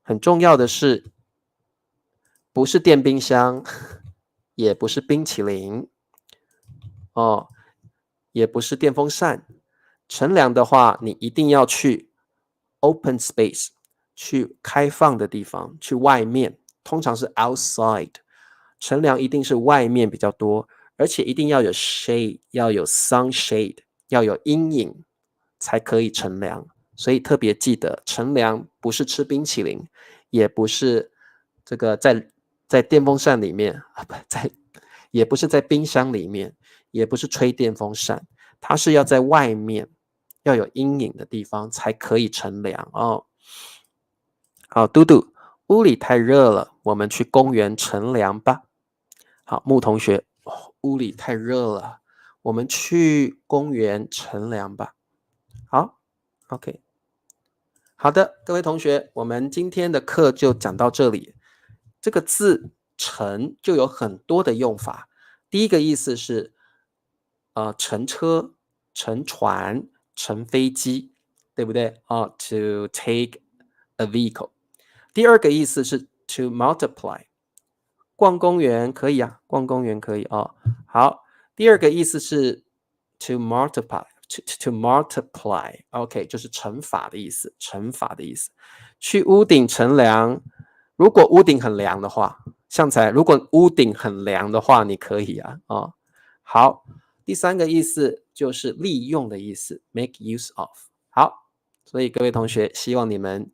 很重要的是，不是电冰箱，也不是冰淇淋，哦，也不是电风扇。乘凉的话，你一定要去 open space，去开放的地方，去外面，通常是 outside。乘凉一定是外面比较多，而且一定要有 shade，要有 sunshade，要有阴影才可以乘凉。所以特别记得，乘凉不是吃冰淇淋，也不是这个在电风扇里面啊，不在，也不是在冰箱里面，也不是吹电风扇，它是要在外面，要有阴影的地方才可以乘凉哦。好，嘟嘟，屋里太热了，我们去公园乘凉吧。好，木同学，屋里太热了，我们去公园乘凉吧。好 ，OK， 好的，各位同学，我们今天的课就讲到这里。这个字乘就有很多的用法。第一个意思是乘车、乘船、乘飞机，对不对？To take a vehicle。第二个意思是 to multiply，逛公园可以啊，逛公园可以哦。好，第二个意思是 to multiply，to multiply，OK，就是乘法的意思，乘法的意思。去屋顶乘凉，如果屋顶很凉的话，像才如果屋顶很凉的话，你可以啊，哦。好，第三个意思就是利用的意思 ，make use of。好，所以各位同学，希望你们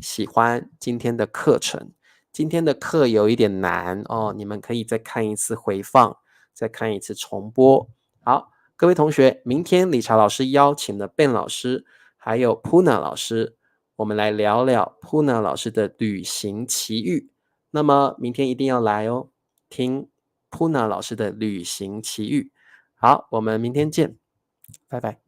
喜欢今天的课程。今天的课有一点难哦，你们可以再看一次回放，再看一次重播。好，各位同学，明天理查老师邀请了 Ben 老师，还有 Puna 老师，我们来聊聊 Puna 老师的旅行奇遇。那么明天一定要来哦，听 Puna 老师的旅行奇遇。好，我们明天见，拜拜。